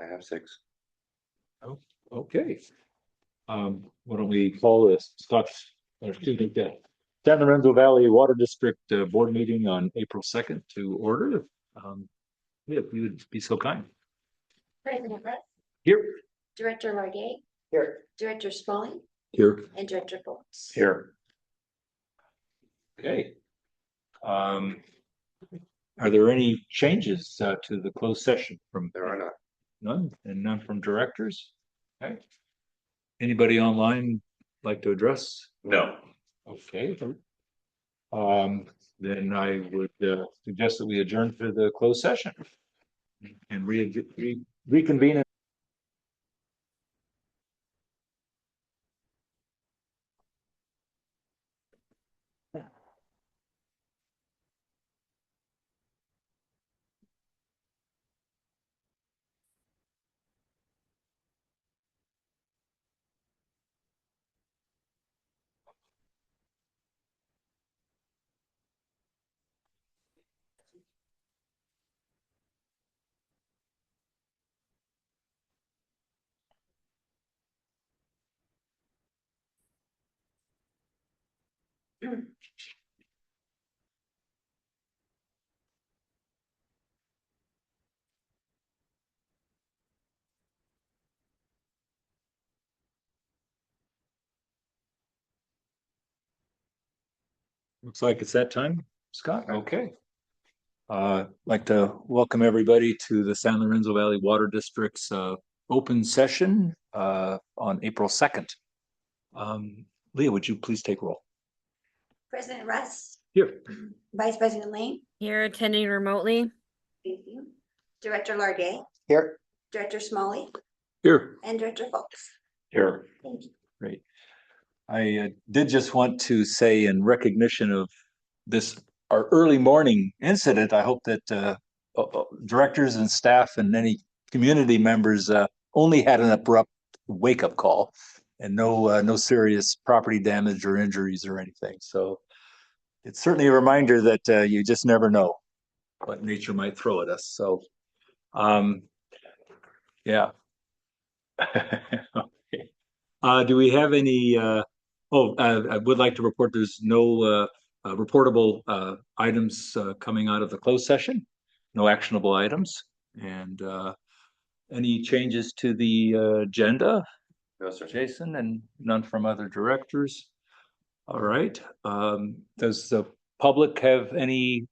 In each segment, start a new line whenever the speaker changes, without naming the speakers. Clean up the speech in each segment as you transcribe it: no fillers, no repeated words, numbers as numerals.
I have 6.
Oh, okay. Why don't we call this San Lorenzo Valley Water District Board meeting on April 2nd to order. Yeah, if you would be so kind.
President Russ,
Here.
Director Largay,
Here.
Director Smalley,
Here.
and Director Foltz.
Here.
Okay. Are there any changes to the closed session from?
There are not.
None, and none from directors? Okay. Anybody online like to address?
No.
Okay. Then I would suggest that we adjourn to the closed session and reconvene. Looks like it's that time, Scott. Okay. Like to welcome everybody to the San Lorenzo Valley Water District's open session on April 2nd. Leah, would you please take roll?
President Russ,
Here.
Vice President Lane.
Here attending remotely.
Thank you. Director Largay,
Here.
Director Smalley,
Here.
and Director Foltz.
Here.
Thank you.
Great. I did just want to say in recognition of this, our early morning incident, I hope that directors and staff and any community members only had an abrupt wake-up call and no serious property damage or injuries or anything. So it's certainly a reminder that you just never know what nature might throw at us. So, yeah. Okay. Do we have any? I would like to report there's no reportable items coming out of the closed session, no actionable items, and any changes to the agenda?
No, sir.
Jason, and none from other directors. All right. Does the public have any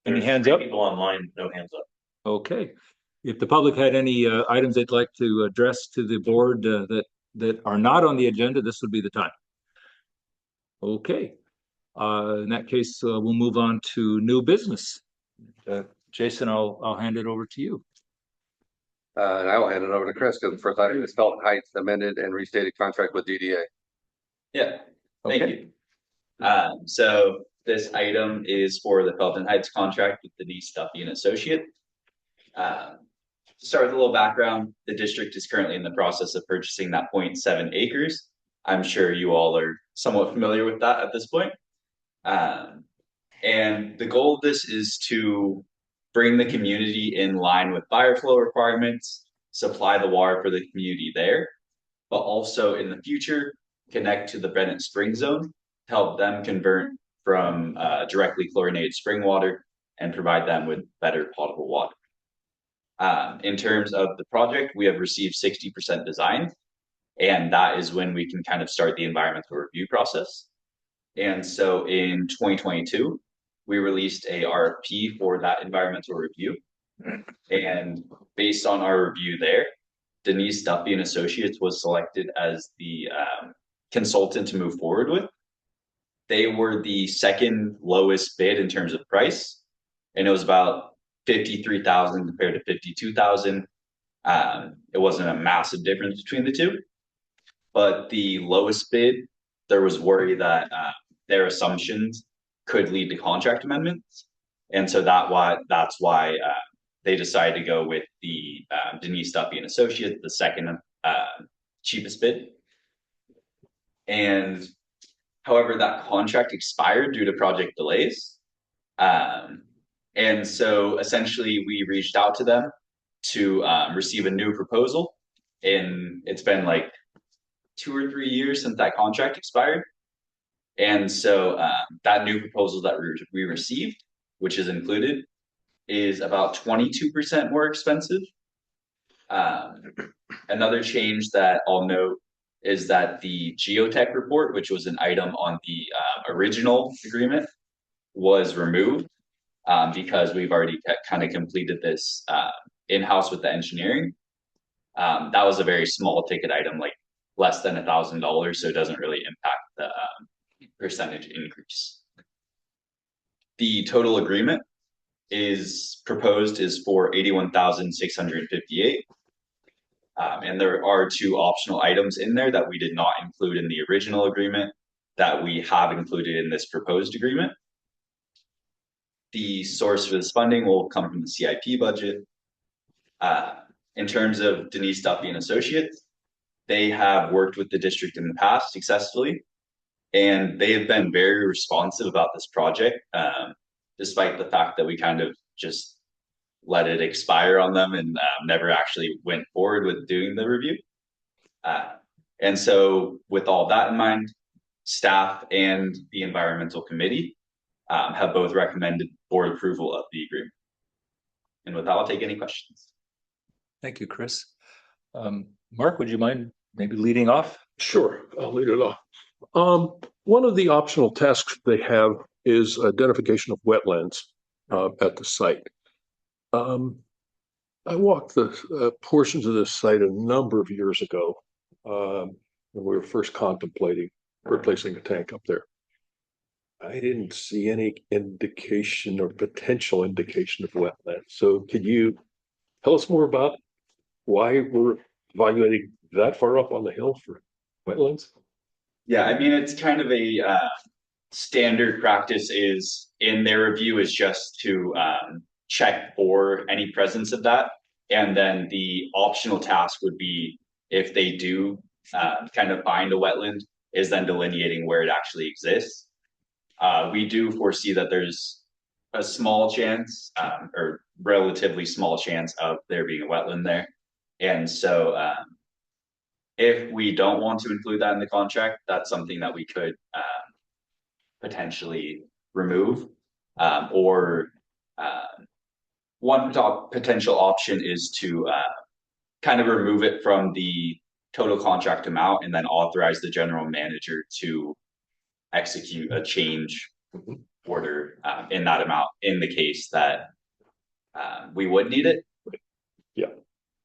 hands up?
People online, no hands up.
Okay. If the public had any items they'd like to address to the board that are not on the agenda, this would be the time. Okay. In that case, we'll move on to new business. Jason, I'll hand it over to you.
And I will hand it over to Chris because the first item is Felton Heights amended and restated contract with DDA.
Yeah, thank
Okay.
you. So this item is for the Felton Heights contract with Denise Duffy and Associate. To start with a little background, the district is currently in the process of purchasing that 0.7 acres. I'm sure you all are somewhat familiar with that at this point. And the goal of this is to bring the community in line with fire flow requirements, supply the water for the community there, but also in the future, connect to the Bennett Spring Zone to help them convert from directly chlorinated spring water and provide them with better potable water. In terms of the project, we have received 60% design, and that is when we can kind of start the environmental review process. And so in 2022, we released a RFP for that environmental review. And based on our review there, Denise Duffy and Associates was selected as the consultant to move forward with. They were the second lowest bid in terms of price, and it was about $53,000 compared to $52,000. It wasn't a massive difference between the two, but the lowest bid, there was worry that their assumptions could lead to contract amendments, and so that's why they decided to go with the Denise Duffy and Associates, the second cheapest bid. And however, that contract expired due to project delays. And so essentially we reached out to them to receive a new proposal. And it's been like 2 or 3 years since that contract expired. And so that new proposal that we received, which is included, is about 22% more expensive. Another change that I'll note is that the geotech report, which was an item on the original agreement, was removed because we've already kind of completed this in-house with the engineering. That was a very small ticket item, like less than $1,000, so it doesn't really impact the percentage increase. The total agreement is proposed is for 81,658. And there are 2 optional items in there that we did not include in the original agreement that we have included in this proposed agreement. The source for this funding will come from the CIP budget. In terms of Denise Duffy and Associates, they have worked with the district in the past successfully, and they have been very responsive about this project, despite the fact that we kind of just let it expire on them and never actually went forward with doing the review. And so with all that in mind, staff and the environmental committee have both recommended board approval of the agreement. And with that, I'll take any questions.
Thank you, Chris. Mark, would you mind maybe leading off?
Sure, I'll lead it off. One of the optional tasks they have is identification of wetlands at the site. I walked the portions of this site a number of years ago when we were first contemplating replacing a tank up there. I didn't see any indication or potential indication of wetlands. So could you tell us more about why we're evaluating that far up on the hill for wetlands?
Yeah, I mean, it's kind of a standard practice is in their review is just to check for any presence of that. And then the optional task would be if they do kind of find a wetland, is then delineating where it actually exists. We do foresee that there's a small chance or relatively small chance of there being a wetland there. And so if we don't want to include that in the contract, that's something that we could potentially remove. Or one potential option is to kind of remove it from the total contract amount and then authorize the general manager to execute a change order in that amount in the case that we would need it.
Yeah.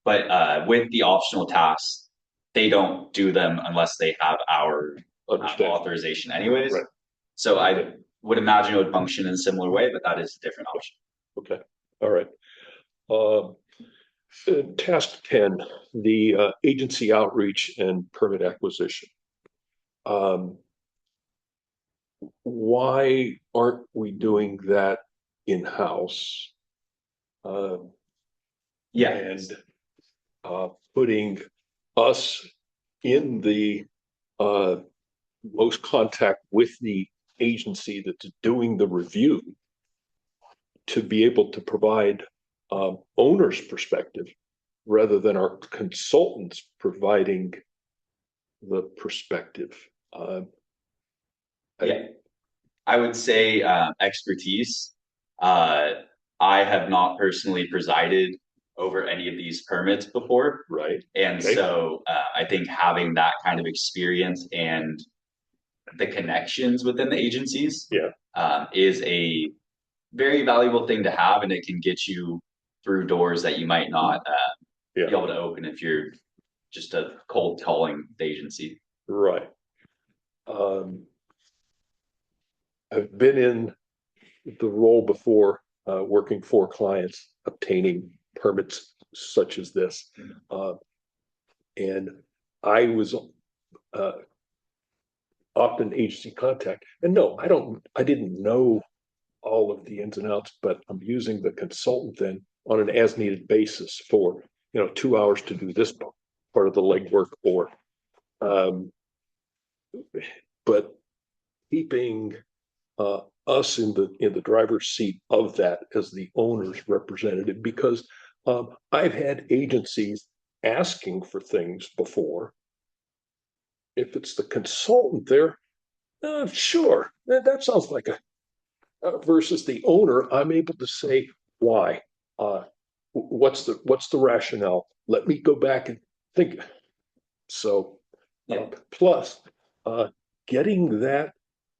But with the optional tasks, they don't do them unless they have our authorization anyways.
Right.
So I would imagine it would function in a similar way, but that is a different option.
Okay, all right. Task 10, the agency outreach and permit acquisition. Why aren't we doing that in-house?
Yeah.
And putting us in the most contact with the agency that's doing the review to be able to provide owner's perspective rather than our consultants providing the perspective.
Yeah, I would say expertise. I have not personally presided over any of these permits before.
Right.
And
Okay.
so I think having that kind of experience and the connections within the agencies is a very valuable thing to have, and it can get you through doors that you might not be able to open if you're just a cold calling the agency.
Right. I've been in the role before, working for clients, obtaining permits such as this. And I was often agency contact. And no, I didn't know all of the ins and outs, but I'm using the consultant then on an as needed basis for, 2 hours to do this part of the legwork or, but keeping us in the driver's seat of that as the owner's representative, because I've had agencies asking for things before. If it's the consultant there, sure, that sounds like versus the owner, I'm able to say why. What's the rationale? Let me go back and think. So, plus, getting that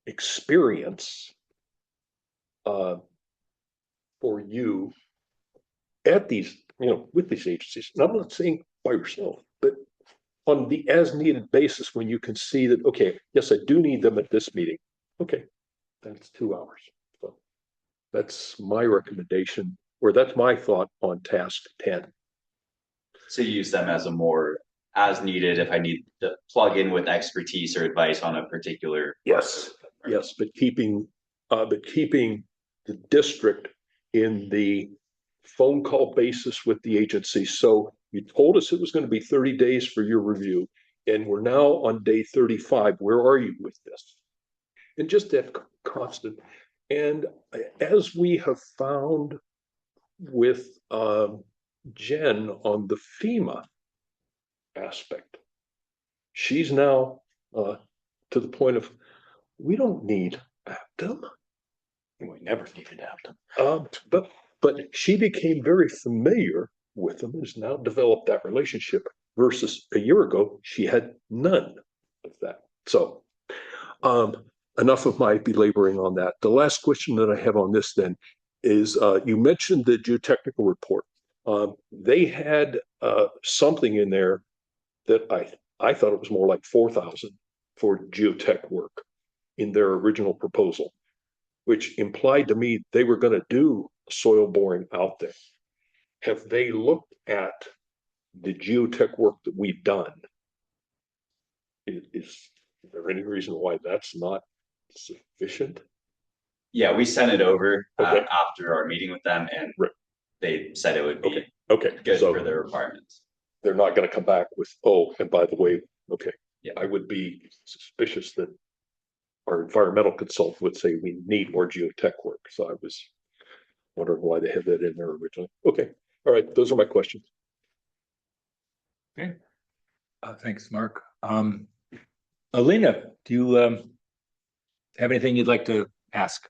experience for you at these, with these agencies, and I'm not saying by yourself, but on the as needed basis, when you can see that, okay, yes, I do need them at this meeting. Okay, then it's 2 hours. So that's my recommendation, or that's my thought on task 10.
So you use them as a more as needed if I need to plug in with expertise or advice on a particular.
Yes, yes, but keeping the district in the phone call basis with the agency. So you told us it was going to be 30 days for your review, and we're now on day 35. Where are you with this? And just that constant. And as we have found with Jen on the FEMA aspect, she's now to the point of, we don't need Aptum.
We never needed Aptum.
But she became very familiar with them and has now developed that relationship versus a year ago, she had none of that. So enough of my belaboring on that. The last question that I have on this then is you mentioned the geotechnical report. They had something in there that I thought it was more like 4,000 for geotech work in their original proposal, which implied to me they were going to do soil boring out there. Have they looked at the geotech work that we've done? Is there any reason why that's not sufficient?
Yeah, we sent it over
Okay.
after our meeting with them, and
Right.
they said it would be
Okay.
good
So
for their requirements.
they're not going to come back with, oh, and by the way, okay.
Yeah.
I would be suspicious that our environmental consultant would say we need more geotech work. So I was wondering why they had that in there originally. Okay. All right. Those are my questions.
Okay. Thanks, Mark. Alina, do you have anything you'd like to ask?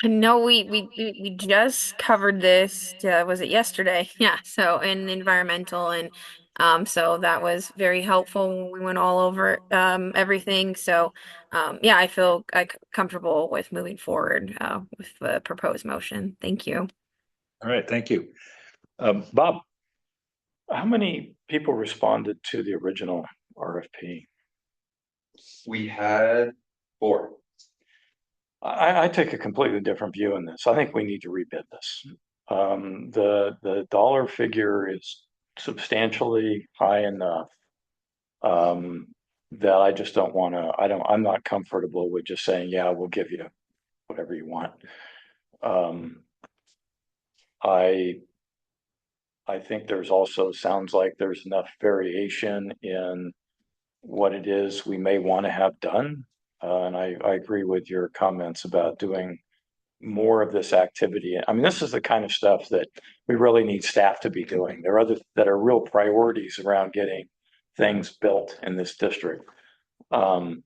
No, we just covered this. Was it yesterday? Yeah. So in environmental and so that was very helpful. We went all over everything. So yeah, I feel comfortable with moving forward with the proposed motion. Thank you.
All right, thank you. Bob,
How many people responded to the original RFP?
We had 4.
I take a completely different view in this. I think we need to rebid this. The dollar figure is substantially high enough that I just don't want to. I'm not comfortable with just saying, yeah, we'll give you whatever you want. I think there's also sounds like there's enough variation in what it is we may want to have done. And I agree with your comments about doing more of this activity. I mean, this is the kind of stuff that we really need staff to be doing. There are others that are real priorities around getting things built in this district. And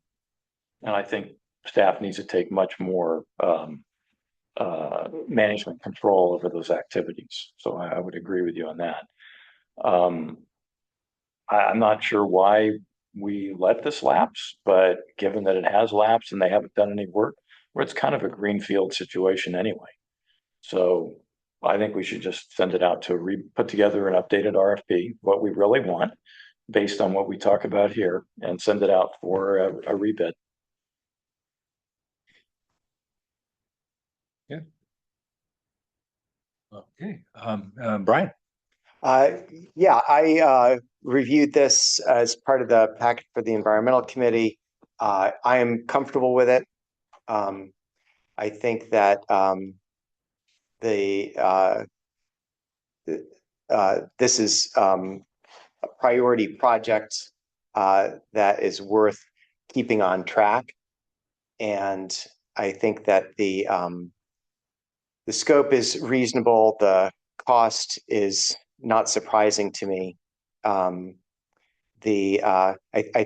I think staff needs to take much more management control over those activities. So I would agree with you on that. I'm not sure why we let this lapse, but given that it has lapsed and they haven't done any work, well, it's kind of a greenfield situation anyway. So I think we should just send it out to put together an updated RFP, what we really want, based on what we talk about here, and send it out for a rebid.
okay, Brian.
Yeah, I reviewed this as part of the packet for the environmental committee. I am comfortable with it. I think that this is a priority project that is worth keeping on track, and I think that the scope is reasonable. The cost is not surprising to me. I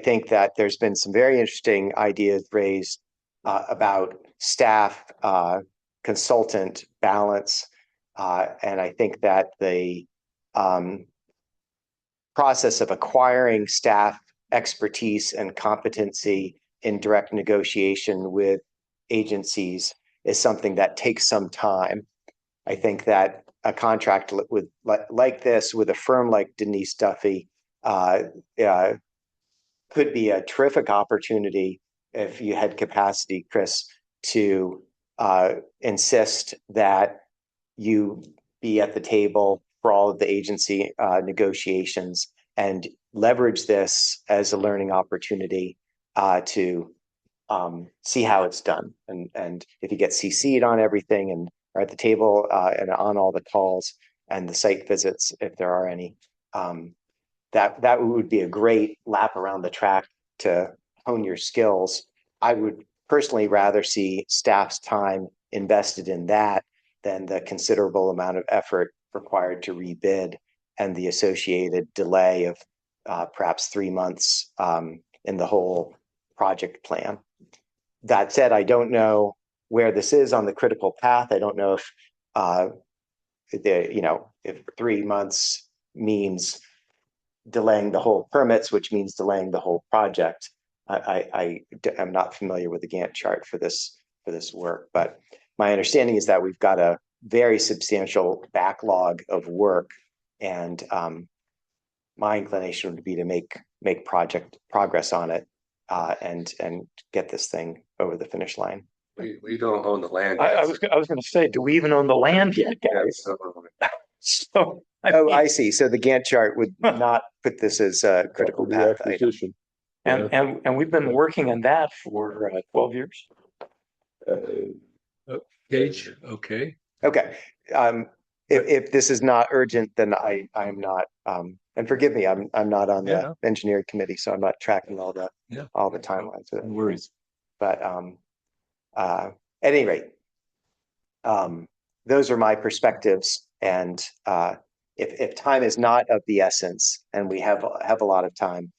think that there's been some very interesting ideas raised about staff consultant balance. And I think that the process of acquiring staff expertise and competency in direct negotiation with agencies is something that takes some time. I think that a contract with like this with a firm like Denise Duffy could be a terrific opportunity if you had capacity, Chris, to insist that you be at the table for all of the agency negotiations and leverage this as a learning opportunity to see how it's done. And if you get CC'd on everything and are at the table and on all the calls and the site visits, if there are any, that would be a great lap around the track to hone your skills. I would personally rather see staff's time invested in that than the considerable amount of effort required to rebid and the associated delay of perhaps 3 months in the whole project plan. That said, I don't know where this is on the critical path. I don't know if 3 months means delaying the whole permits, which means delaying the whole project. I am not familiar with the Gantt chart for this work, but my understanding is that we've got a very substantial backlog of work, and my inclination would be to make project progress on it and get this thing over the finish line.
We don't own the land.
I was going to say, do we even own the land yet, guys? So
I see. So the Gantt chart would not put this as a critical path item.
Acquisition.
and we've been working on that for 12 years.
Gage, okay.
Okay. If this is not urgent, then I'm not. And forgive me, I'm not on the engineering committee, so I'm not tracking all the timelines.
No worries.
But at any rate, those are my perspectives. And if time is not of the essence, and we have a lot of time,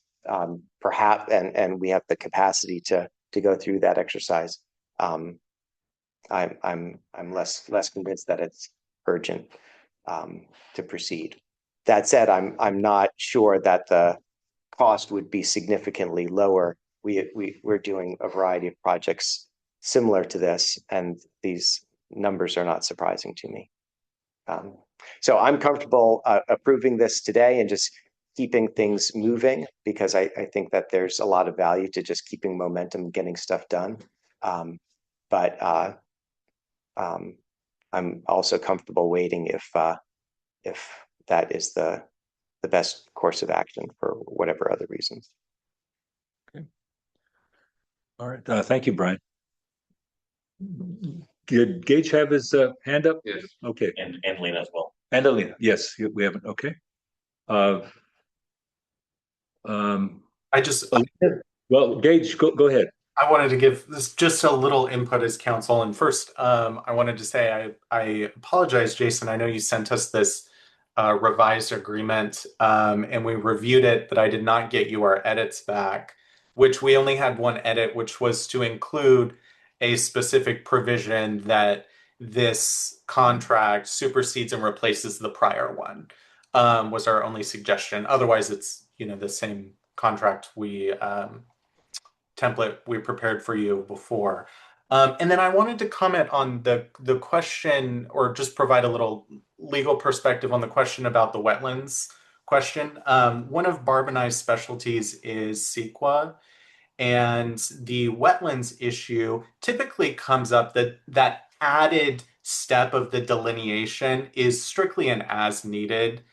perhaps, and we have the capacity to go through that exercise, I'm less convinced that it's urgent to proceed. That said, I'm not sure that the cost would be significantly lower. We're doing a variety of projects similar to this, and these numbers are not surprising to me. So I'm comfortable approving this today and just keeping things moving, because I think that there's a lot of value to just keeping momentum, getting stuff done. But I'm also comfortable waiting if that is the best course of action for whatever other reasons.
Okay. All right. Thank you, Brian. Did Gage have his hand up?
Yes.
Okay.
And Lena as well.
And Alina, yes, we haven't. Okay.
I just
Well, Gage, go ahead.
I wanted to give this just a little input as counsel. And first, I wanted to say I apologize, Jason. I know you sent us this revised agreement, and we reviewed it, but I did not get you our edits back, which we only had one edit, which was to include a specific provision that this contract supersedes and replaces the prior one, was our only suggestion. Otherwise, it's the same contract template we prepared for you before. And then I wanted to comment on the question, or just provide a little legal perspective on the question about the wetlands question. One of Barb and I's specialties is CEQA, and the wetlands issue typically comes up that added step of the delineation is strictly an as needed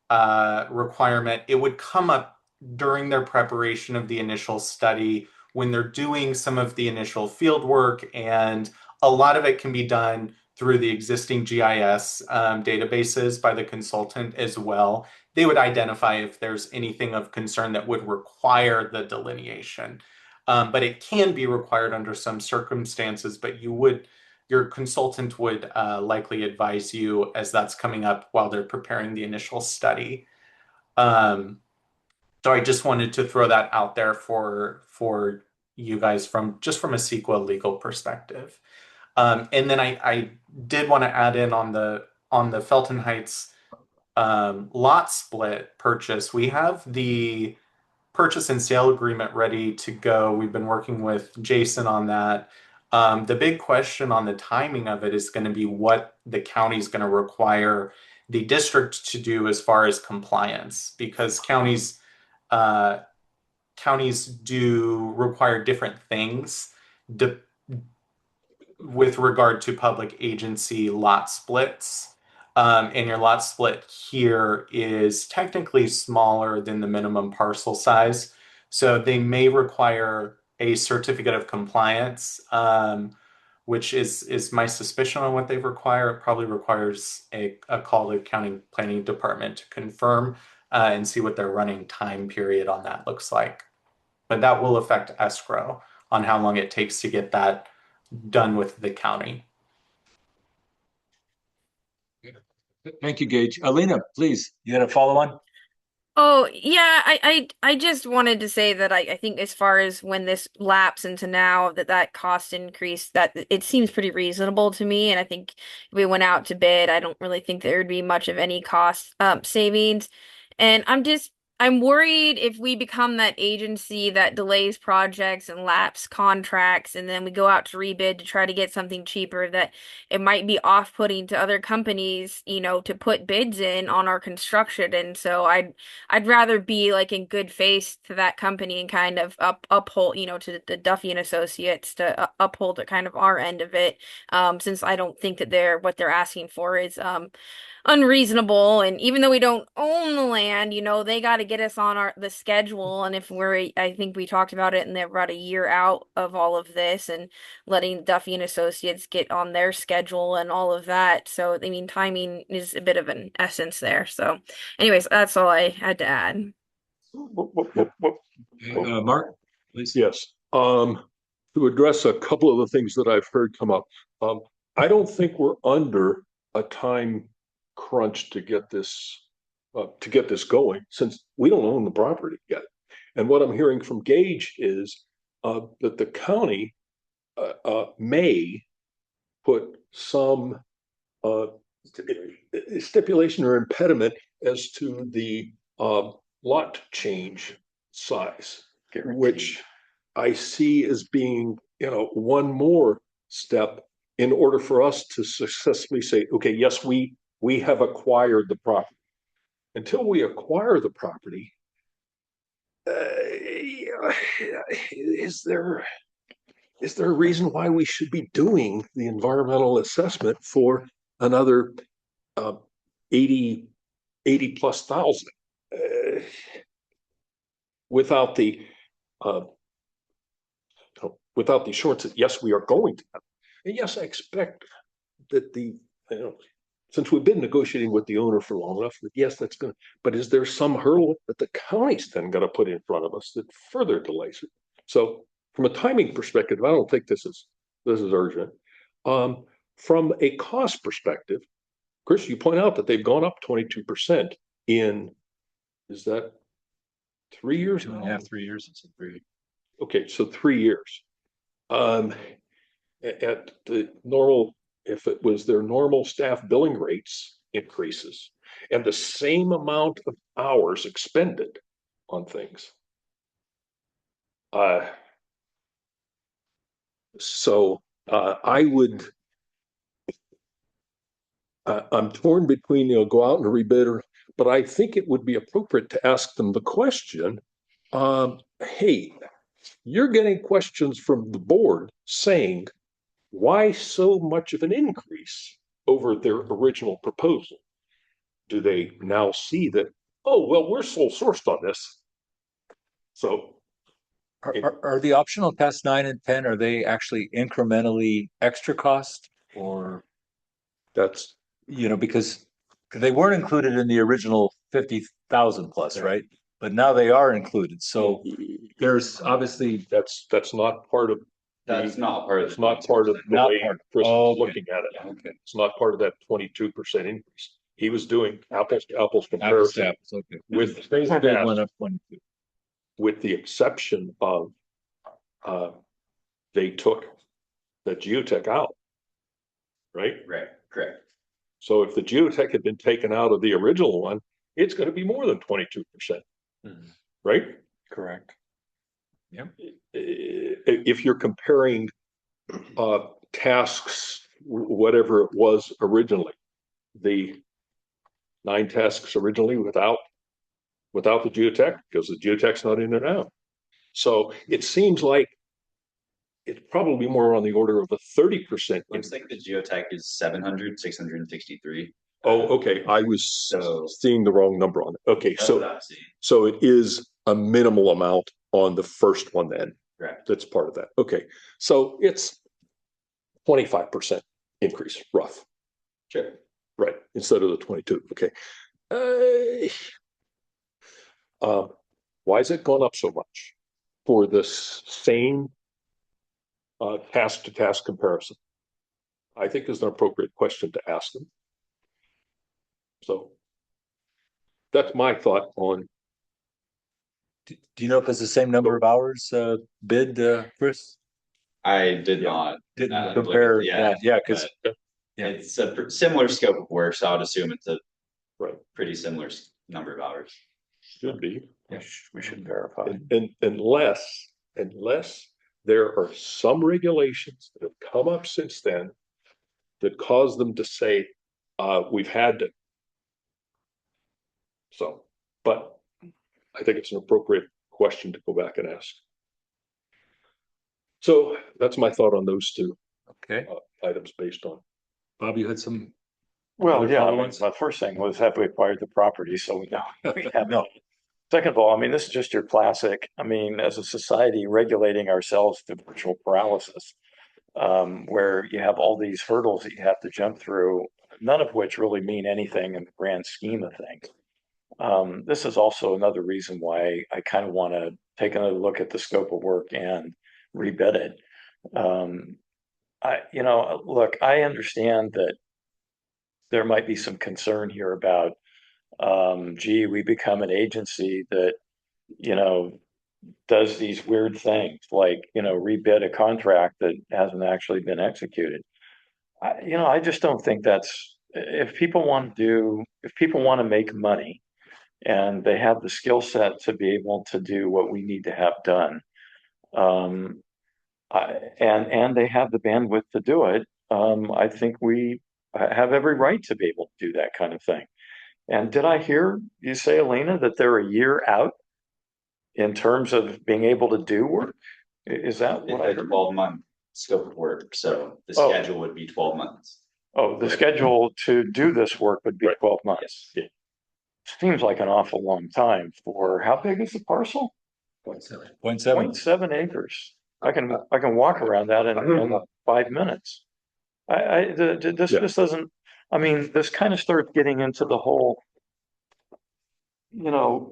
requirement. It would come up during their preparation of the initial study, when they're doing some of the initial field work, and a lot of it can be done through the existing GIS databases by the consultant as well. They would identify if there's anything of concern that would require the delineation. But it can be required under some circumstances, but you would your consultant would likely advise you as that's coming up while they're preparing the initial study. So I just wanted to throw that out there for you guys from a CEQA legal perspective. And then I did want to add in on the Felton Heights lot split purchase. We have the purchase and sale agreement ready to go. We've been working with Jason on that. The big question on the timing of it is going to be what the county is going to require the district to do as far as compliance, because counties do require different things with regard to public agency lot splits. And your lot split here is technically smaller than the minimum parcel size. So they may require a certificate of compliance, which is my suspicion on what they require. It probably requires a call to county planning department to confirm and see what their running time period on that looks like. But that will affect escrow on how long it takes to get that done with the county.
Thank you, Gage. Alina, please, you had a follow on?
Oh, yeah, I just wanted to say that I think as far as when this lapse into now that cost increase, that it seems pretty reasonable to me. And I think if we went out to bid, I don't really think there would be much of any cost savings. And I'm worried if we become that agency that delays projects and lapse contracts, and then we go out to rebid to try to get something cheaper, that it might be off-putting to other companies, to put bids in on our construction. And so I'd rather be like in good faith to that company and kind of uphold, to the Duffy and Associates to uphold kind of our end of it, since I don't think that what they're asking for is unreasonable. And even though we don't own the land, they got to get us on the schedule. And if I think we talked about it, and they're about a year out of all of this, and letting Duffy and Associates get on their schedule and all of that. So, I mean, timing is a bit of an essence there. So anyways, that's all I had to add.
Mark, please.
Yes. To address a couple of the things that I've heard come up, I don't think we're under a time crunch to get this going, since we don't own the property yet. And what I'm hearing from Gage is that the county may put some stipulation or impediment as to the lot change size, which I see as being, one more step in order for us to successfully say, okay, yes, we have acquired the property. Until we acquire the property, is there a reason why we should be doing the environmental assessment for another 80 plus thousand without the assurance that yes, we are going to have. And yes, I expect that since we've been negotiating with the owner for long enough, that yes, that's going to, but is there some hurdle that the county's then going to put in front of us that further delays it? So from a timing perspective, I don't think this is urgent. From a cost perspective, Chris, you point out that they've gone up 22% in, is that 3 years?
2.5, 3 years. It's 3.
Okay, so 3 years. At the normal, if it was their normal staff billing rates increases and the same amount of hours expended on things. I'm torn between, go out and rebid, but I think it would be appropriate to ask them the question, hey, you're getting questions from the board saying, why so much of an increase over their original proposal? Do they now see that, oh, well, we're sole sourced on this? So
are the optional tests 9 and 10, are they actually incrementally extra cost, or
that's,
because they weren't included in the original 50,000 plus, right? But now they are included. So there's obviously
that's not part of
That's not part of.
It's not part of the
Not
way
part-
Chris
Oh,
was
okay.
looking at it.
Okay.
It's not part of that 22% increase. He was doing apples to apples
Apples
comparison
to apples, okay.
with the same
Bid
task,
went up 22.
with the exception of they took the geotech out. Right?
Right, correct.
So if the geotech had been taken out of the original one, it's gonna be more than 22%, right?
Correct.
If you're comparing tasks, whatever it was originally, the 9 tasks originally without the geotech, because the geotech's not in there now. So it seems like it's probably more on the order of a 30%.
Looks like the geotech is 663.
Oh, okay, I was
So-
seeing the wrong number on it. Okay,
That's what
so
I'm seeing.
so it is a minimal amount on the first one then.
Correct.
That's part of that. Okay, so it's 25% increase, rough,
Sure.
right? Instead of the 22. Okay. Why has it gone up so much for this same task to task comparison? I think is an appropriate question to ask them. So that's my thought on.
Do you know if it's the same number of hours bid, Chris?
I did not.
Didn't
look at-
compare
yeah,
that, yeah, because Yeah.
It's a similar scope of work, so I would assume it's a
Right.
pretty similar number of hours.
Should be.
We should verify.
And unless there are some regulations that have come up since then that cause them to say, we've had to. So, but I think it's an appropriate question to go back and ask. So that's my thought on those two
okay.
items based on.
Bob, you had some.
Well,
Other
yeah, I mean,
follow-ons?
my first thing was, have we acquired the property? So we know. We have
No.
Second of all, I mean, this is just your classic, I mean, as a society regulating ourselves to virtual paralysis, where you have all these hurdles that you have to jump through, none of which really mean anything in the grand scheme of things. This is also another reason why I kind of want to take another look at the scope of work and rebid it. Look, I understand that there might be some concern here about, we become an agency that, does these weird things, like, rebid a contract that hasn't actually been executed. I just don't think that's, if people want to make money and they have the skill set to be able to do what we need to have done, and they have the bandwidth to do it, I think we have every right to be able to do that kind of thing. And did I hear you say, Elena, that they're a year out in terms of being able to do work? Is that what I
It's a
heard?
12-month scope of work, so the
Oh.
schedule would be 12 months.
Oh, the schedule to do this work would be
Right.
12 months.
Yeah.
Seems like an awful long time for, how big is the parcel?
0.7.
0.7 acres. I can walk around that in 5 minutes. This
Yeah.
just doesn't, I mean, this kind of starts getting into the whole,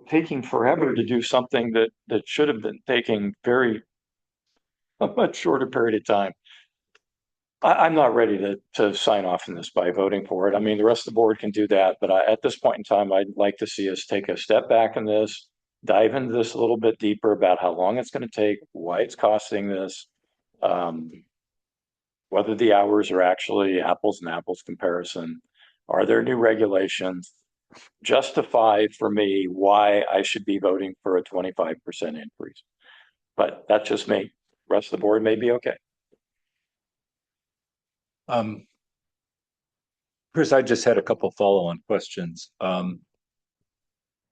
taking forever to do something that should have been taking a much shorter period of time. I'm not ready to sign off on this by voting for it. I mean, the rest of the board can do that, but at this point in time, I'd like to see us take a step back in this, dive into this a little bit deeper about how long it's going to take, why it's costing this, whether the hours are actually apples and apples comparison. Are there new regulations? Justify for me why I should be voting for a 25% increase. But that's just me. Rest of the board may be okay.
Chris, I just had a couple follow-on questions.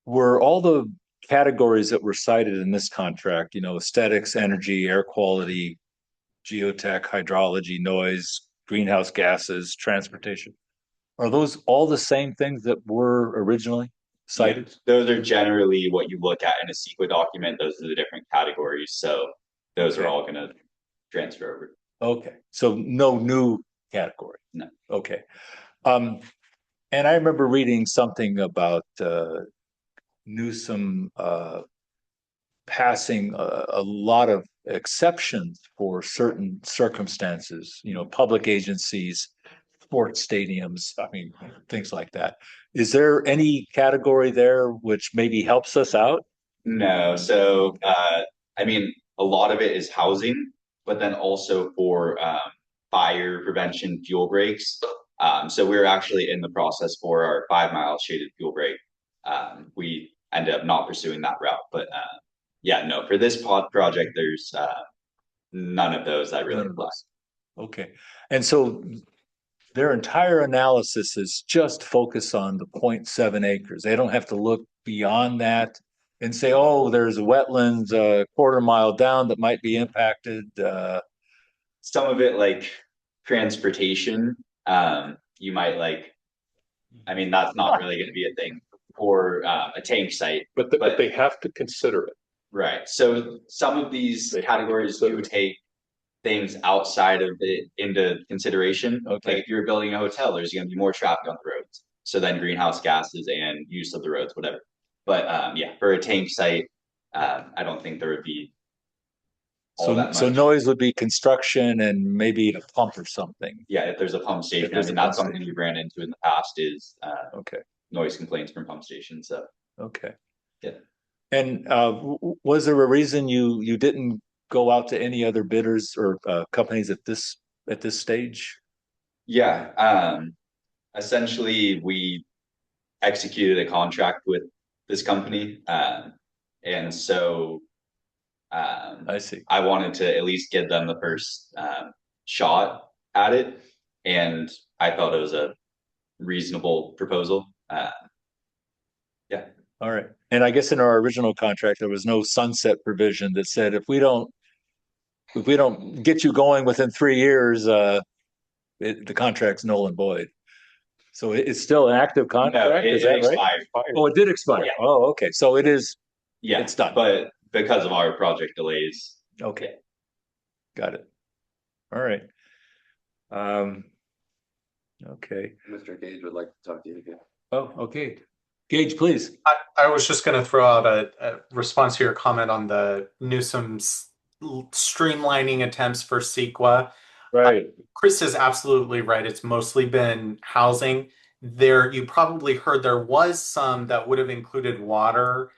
Were all the categories that were cited in this contract, aesthetics, energy, air quality, geotech, hydrology, noise, greenhouse gases, transportation, are those all the same things that were originally cited?
Yeah, those are generally what you look at in a CEQA document. Those are the different categories. So those are
Okay.
all going to transfer over.
Okay, so no new category?
No.
Okay. And I remember reading something about Newsom passing a lot of exceptions for certain circumstances, public agencies, sports stadiums, I mean, things like that. Is there any category there which maybe helps us out?
No, so I mean, a lot of it is housing, but then also for fire prevention fuel breaks. So we're actually in the process for our 5 mile shaded fuel break. We ended up not pursuing that route, but yeah, no, for this project, there's none of those that really
None of
apply.
those. Okay, and so their entire analysis is just focused on the 0.7 acres. They don't have to look beyond that and say, oh, there's wetlands a quarter mile down that might be impacted.
Some of it like transportation, you might like, I mean, that's not really going to be a thing for a tank site.
But they have to consider it.
Right. So some of these categories do take things outside of it into consideration.
Okay.
Like if you're building a hotel, there's going to be more traffic on the roads. So then greenhouse gases and use of the roads, whatever. But yeah, for a tank site, I don't think there would be all that
So
much.
noise would be construction and maybe a pump or something.
Yeah, if there's a pump station, I
there's
mean,
a pump
that's something we've ran into in the past is
Okay,
noise complaints from pump stations. So
okay.
yeah.
And was there a reason you didn't go out to any other bidders or companies at this stage?
Yeah, essentially we executed a contract with this company. And so
I see.
I wanted to at least give them the first shot at it. And I thought it was a reasonable proposal. Yeah.
All right. And I guess in our original contract, there was no sunset provision that said if we don't get you going within 3 years, the contract's null and void. So it's still an active
No,
contract,
it
is that right?
expired.
Oh, it did expire.
Yeah.
Oh, okay. So it is,
Yeah,
it's done.
but because of our project delays.
Okay. Got it. All right. Okay.
Mr. Gage would like to talk to you again.
Oh, okay. Gage, please.
I was just going to throw out a response to your comment on the Newsom's streamlining attempts for CEQA.
Right.
Chris is absolutely right. It's mostly been housing. There, you probably heard there was some that would have included water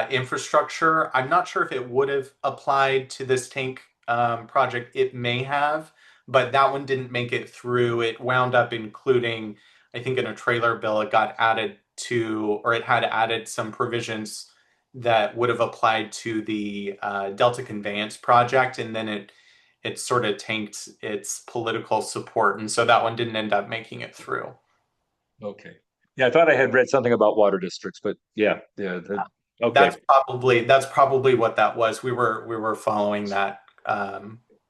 infrastructure. I'm not sure if it would have applied to this tank project. It may have, but that one didn't make it through. It wound up including, I think in a trailer bill, it got added to, or it had added some provisions that would have applied to the Delta Conveyance project, and then it sort of tanked its political support, and so that one didn't end up making it through.
Okay. Yeah, I thought I had read something about water districts, but yeah. Okay.
That's probably what that was. We were following that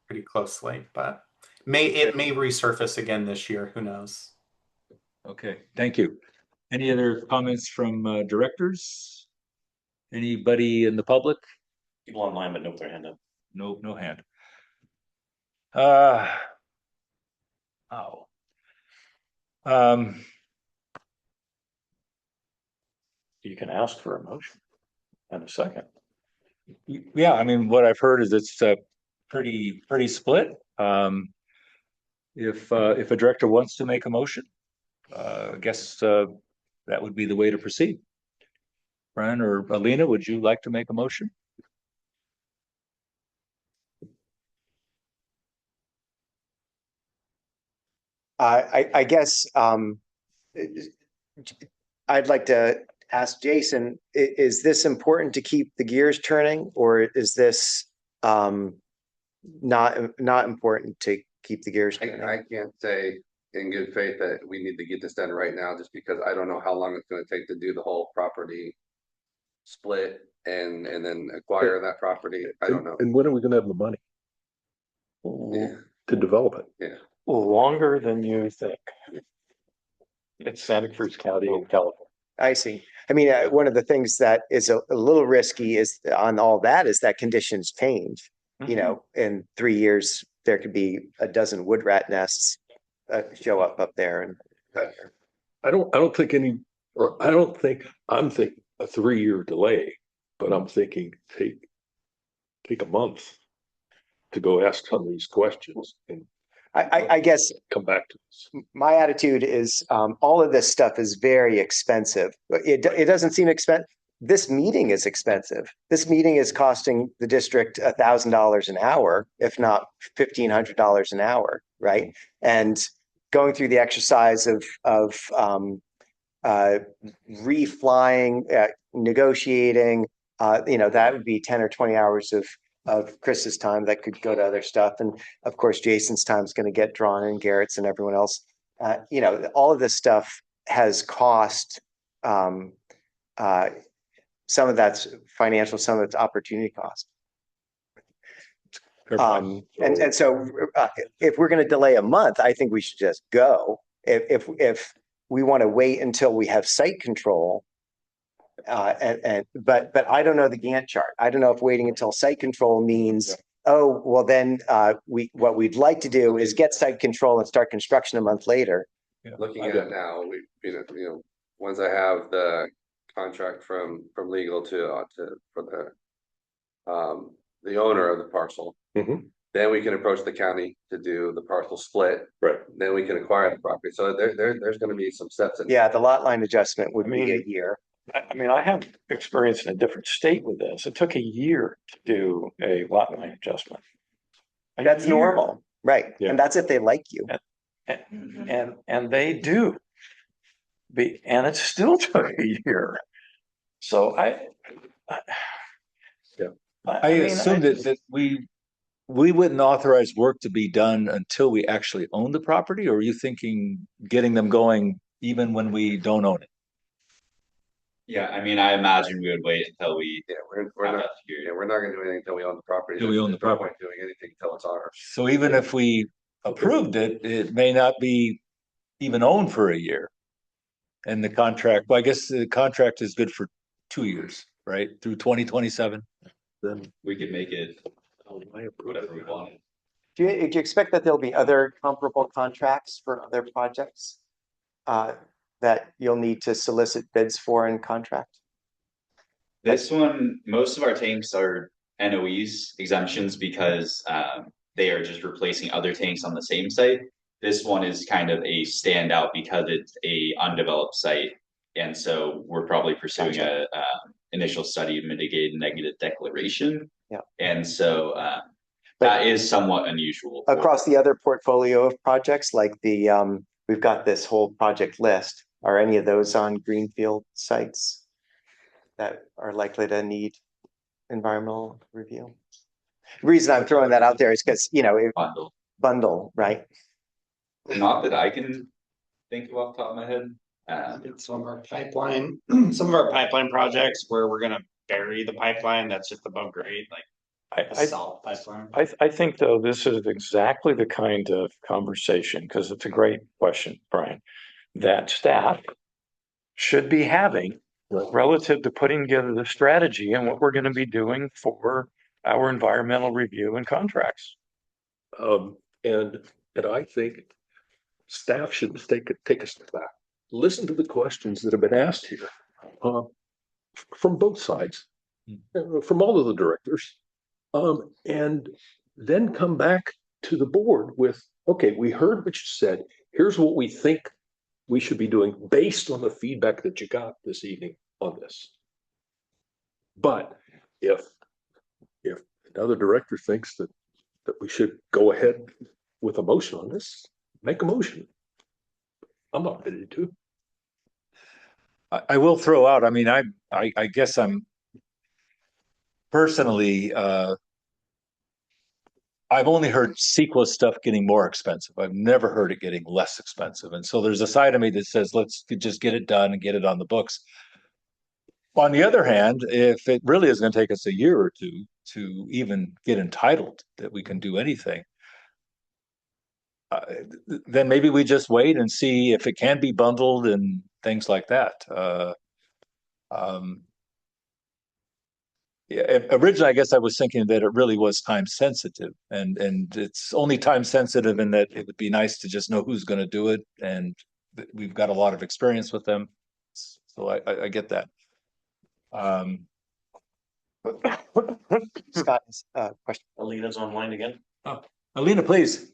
pretty closely, but it may resurface again this year. Who knows?
Okay, thank you. Any other comments from directors? Anybody in the public?
People online, but no their hand up.
No hand.
You can ask for a motion in a second.
Yeah, I mean, what I've heard is it's pretty split. If a director wants to make a motion, I guess that would be the way to proceed. Brian or Alina, would you like to make a motion?
I guess I'd like to ask Jason, is this important to keep the gears turning, or is this not important to keep the gears turning?
I can't say in good faith that we need to get this done right now, just because I don't know how long it's gonna take to do the whole property split and then acquire that property. I don't know.
And when are we gonna have the money
Yeah,
to develop it?
yeah.
Longer than you think. It's Santa Cruz County in California.
I see. I mean, one of the things that is a little risky is on all that is that conditions change. You know, in 3 years, there could be a dozen wood rat nests show up there. And
I don't think I'm thinking a 3-year delay But I'm thinking, take a month to go ask some of these questions and
I guess
come back to us.
my attitude is, all of this stuff is very expensive. It doesn't seem expensive. This meeting is expensive. This meeting is costing the district $1,000 an hour, if not $1,500 an hour, right? And going through the exercise of reflying, negotiating, that would be 10 or 20 hours of Chris's time that could go to other stuff. And of course, Jason's time is going to get drawn in, Garrett's and everyone else. All of this stuff has cost. Some of that's financial, some of it's opportunity cost. And so if we're going to delay a month, I think we should just go. If we want to wait until we have site control, but I don't know the Gantt chart. I don't know if waiting until site control means, oh, well then what we'd like to do is get site control and start construction a month later.
Looking at it now, once I have the contract from legal for the owner of the parcel, then we can approach the county to do the parcel split.
Right.
Then we can acquire the property. So there's going to be some steps in.
Yeah, the lot line adjustment would be a year.
I mean, I have experience in a different state with this. It took a year to do a lot line adjustment.
That's normal, right?
Yeah.
And that's if they like you.
And they do. And it still took a year. So I
assume that we wouldn't authorize work to be done until we actually own the property, or are you thinking getting them going even when we don't own it?
Yeah, I mean, I imagine we would wait until we.
We're
have
not.
that figured.
Yeah, we're not going to do anything until we own the property.
Till we own the
There's no
property.
point doing anything until it's ours.
So even if we approved it, it may not be even owned for a year. And the contract, well, I guess the contract is good for 2 years, right? Through 2027.
Then
We could make it
I approve
whatever we
it.
wanted.
Do you expect that there'll be other comparable contracts for other projects that you'll need to solicit bids for and contract?
This one, most of our tanks are NOEs, exemptions, because they are just replacing other tanks on the same site. This one is kind of a standout because it's a undeveloped site. And so we're probably pursuing a initial study of mitigated negative declaration.
Yeah.
And so that is somewhat unusual.
Across the other portfolio of projects, like we've got this whole project list. Are any of those on greenfield sites that are likely to need environmental review? The reason I'm throwing that out there is because, bundle, right?
Not that I can think of off the top of my head.
Some of our pipeline, projects where we're gonna bury the pipeline that's just above grade, like a salt pipeline.
I think though, this is exactly the kind of conversation, because it's a great question, Brian, that staff should be having relative to putting together the strategy and what we're going to be doing for our environmental review and contracts.
And I think staff should take a step back, listen to the questions that have been asked here, from both sides, from all of the directors, and then come back to the board with, okay, we heard what you said. Here's what we think we should be doing based on the feedback that you got this evening on this. But if another director thinks that we should go ahead with a motion on this, make a motion. I'm not ready to.
I will throw out, I mean, I guess I'm personally, I've only heard CEQA stuff getting more expensive. I've never heard it getting less expensive. And so there's a side of me that says, let's just get it done and get it on the books. On the other hand, if it really is going to take us a year or two to even get entitled that we can do anything, then maybe we just wait and see if it can be bundled and things like that. Yeah, originally, I guess I was thinking that it really was time sensitive, and it's only time sensitive in that it would be nice to just know who's going to do it, and we've got a lot of experience with them, so I get that.
Scott, question.
Alina's online again.
Alina, please.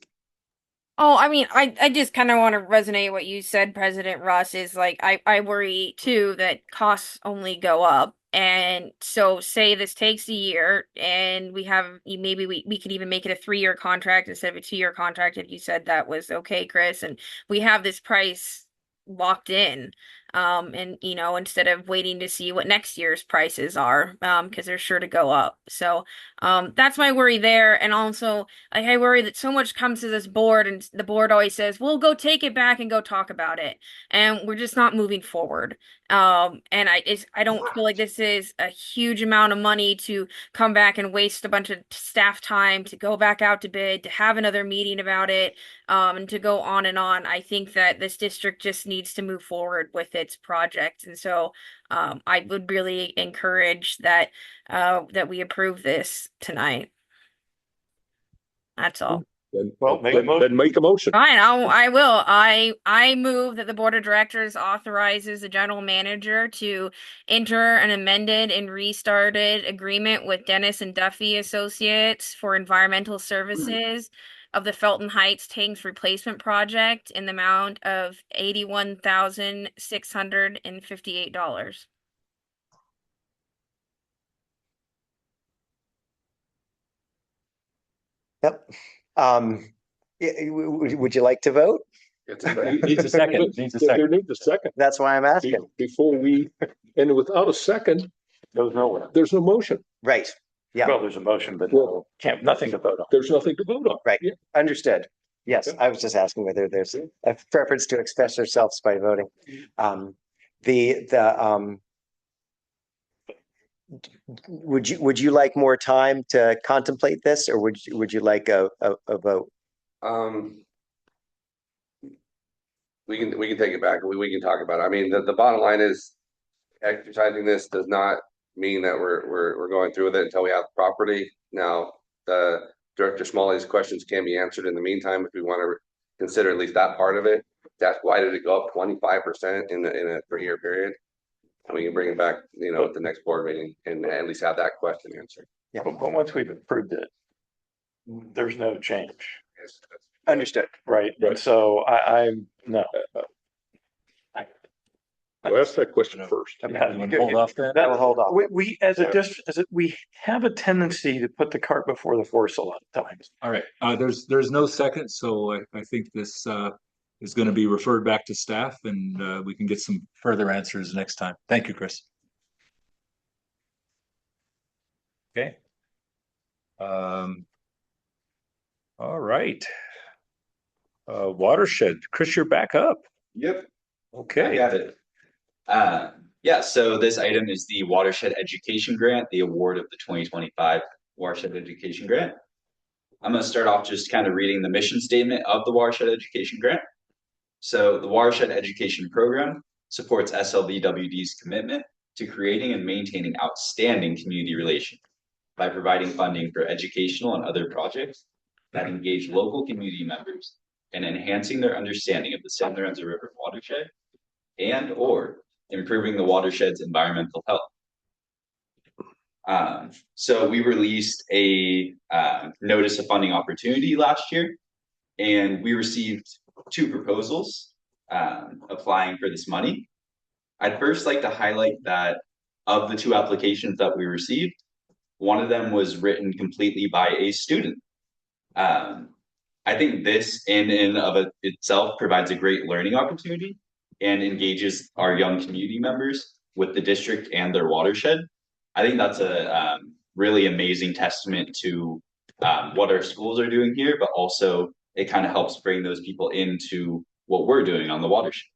Oh, I mean, I just kind of want to resonate what you said, President Russ, is like I worry too that costs only go up. And so say this takes a year and we have maybe we could even make it a 3-year contract instead of a 2-year contract if you said that was okay, Chris, and we have this price locked in. And instead of waiting to see what next year's prices are, because they're sure to go up. So that's my worry there. And also I worry that so much comes to this board and the board always says, we'll go take it back and go talk about it. And we're just not moving forward. And I don't feel like this is a huge amount of money to come back and waste a bunch of staff time to go back out to bid, to have another meeting about it, and to go on and on. I think that this district just needs to move forward with its project. And so I would really encourage that we approve this tonight. That's all.
Well, make a motion.
Then make a motion.
Fine, I will. I move that the board of directors authorizes the general manager to enter an amended and restarted agreement with Dennis and Duffy Associates for environmental services of the Felton Heights tanks replacement project in the amount of $81,658.
Yep. Would you like to vote?
It's
Needs a second. Needs a second.
There needs a second.
That's why I'm asking.
Before we, and without a second,
Goes nowhere.
there's no motion.
Right. Yeah.
Well, there's a motion, but
Well-
nothing to vote on.
There's nothing to vote on.
Right.
Yeah.
Understood. Yes,
Okay.
I was just asking whether there's a preference to express ourselves by voting. Would you like more time to contemplate this, or would you like a vote?
We can take it back. We can talk about it. I mean, the bottom line is exercising this does not mean that we're going through with it until we have the property. Now, the Director Smalley's questions can be answered in the meantime if we want to consider at least that part of it. That's why did it go up 25% in a 3-year period? And we can bring it back, at the next board meeting and at least have that question answered.
Yeah.
But once we've approved it, there's no change,
Understood.
right?
Right.
So I'm no.
I'll ask that question first.
You want to hold off then?
That will hold off.
We as a district, we have a tendency to put the cart before the horse a lot of times.
All right, there's no second, so I think this is going to be referred back to staff and we can get some further answers next time. Thank you, Chris. Okay. All right. Watershed, Chris, you're back up.
Yep. I
Okay.
got it. So this item is the Watershed Education Grant, the award of the 2025 Watershed Education Grant. I'm going to start off just kind of reading the mission statement of the Watershed Education Grant. So the Watershed Education Program supports SLVWD's commitment to creating and maintaining outstanding community relations by providing funding for educational and other projects that engage local community members and enhancing their understanding of the San Lorenzo River watershed and/or improving the watershed's environmental health. So we released a notice of funding opportunity last year, and we received 2 proposals applying for this money. I'd first like to highlight that of the 2 applications that we received, one of them was written completely by a student. I think this in and of itself provides a great learning opportunity and engages our young community members with the district and their watershed. I think that's a really amazing testament to what our schools are doing here, but also it kind of helps bring those people into what we're doing on the watershed.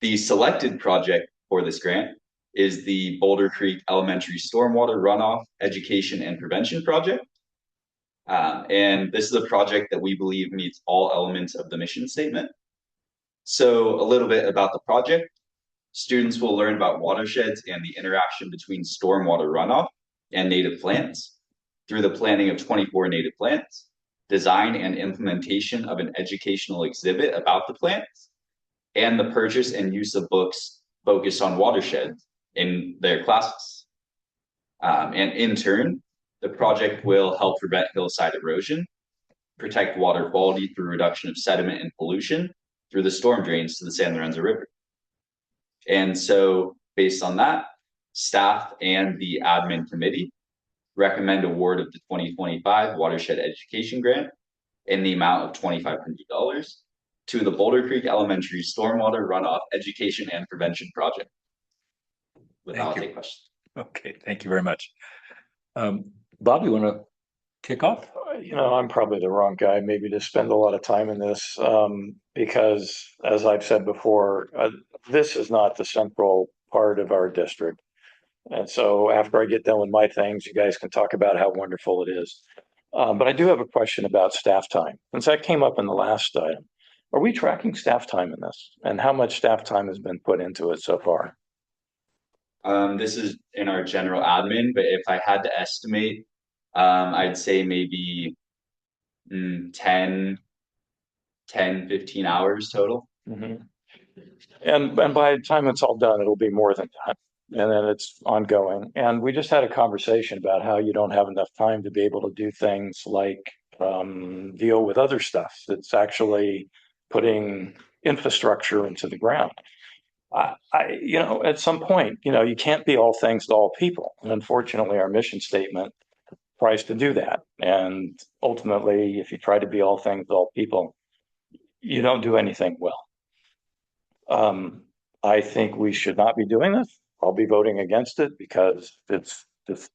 The selected project for this grant is the Boulder Creek Elementary Stormwater Runoff Education and Prevention Project. And this is a project that we believe meets all elements of the mission statement. So a little bit about the project. Students will learn about watersheds and the interaction between stormwater runoff and native plants through the planting of 24 native plants, design and implementation of an educational exhibit about the plants, and the purchase and use of books focused on watersheds in their classes. And in turn, the project will help prevent hillside erosion, protect water quality through reduction of sediment and pollution through the storm drains to the San Lorenzo River. And so based on that, staff and the admin committee recommend award of the 2025 watershed education grant in the amount of $2,500 to the Boulder Creek Elementary Stormwater Runoff Education and Prevention Project. Without
you.
a question.
Okay, thank you very much. Bob, you want to kick off?
You know, I'm probably the wrong guy maybe to spend a lot of time in this, because as I've said before, this is not the central part of our district. And so after I get done with my things, you guys can talk about how wonderful it is. But I do have a question about staff time, since that came up in the last item. Are we tracking staff time in this? And how much staff time has been put into it so far?
This is in our general admin, but if I had to estimate, I'd say maybe 10, 15 hours total.
Mm-hmm. And by the time it's all done, it'll be more than that. And then it's ongoing. And we just had a conversation about how you don't have enough time to be able to do things like deal with other stuff that's actually putting infrastructure into the ground. You know, at some point, you know, you can't be all things to all people. And unfortunately, our mission statement tries to do that. And ultimately, if you try to be all things to all people, you don't do anything well. I think we should not be doing this. I'll be voting against it because it's just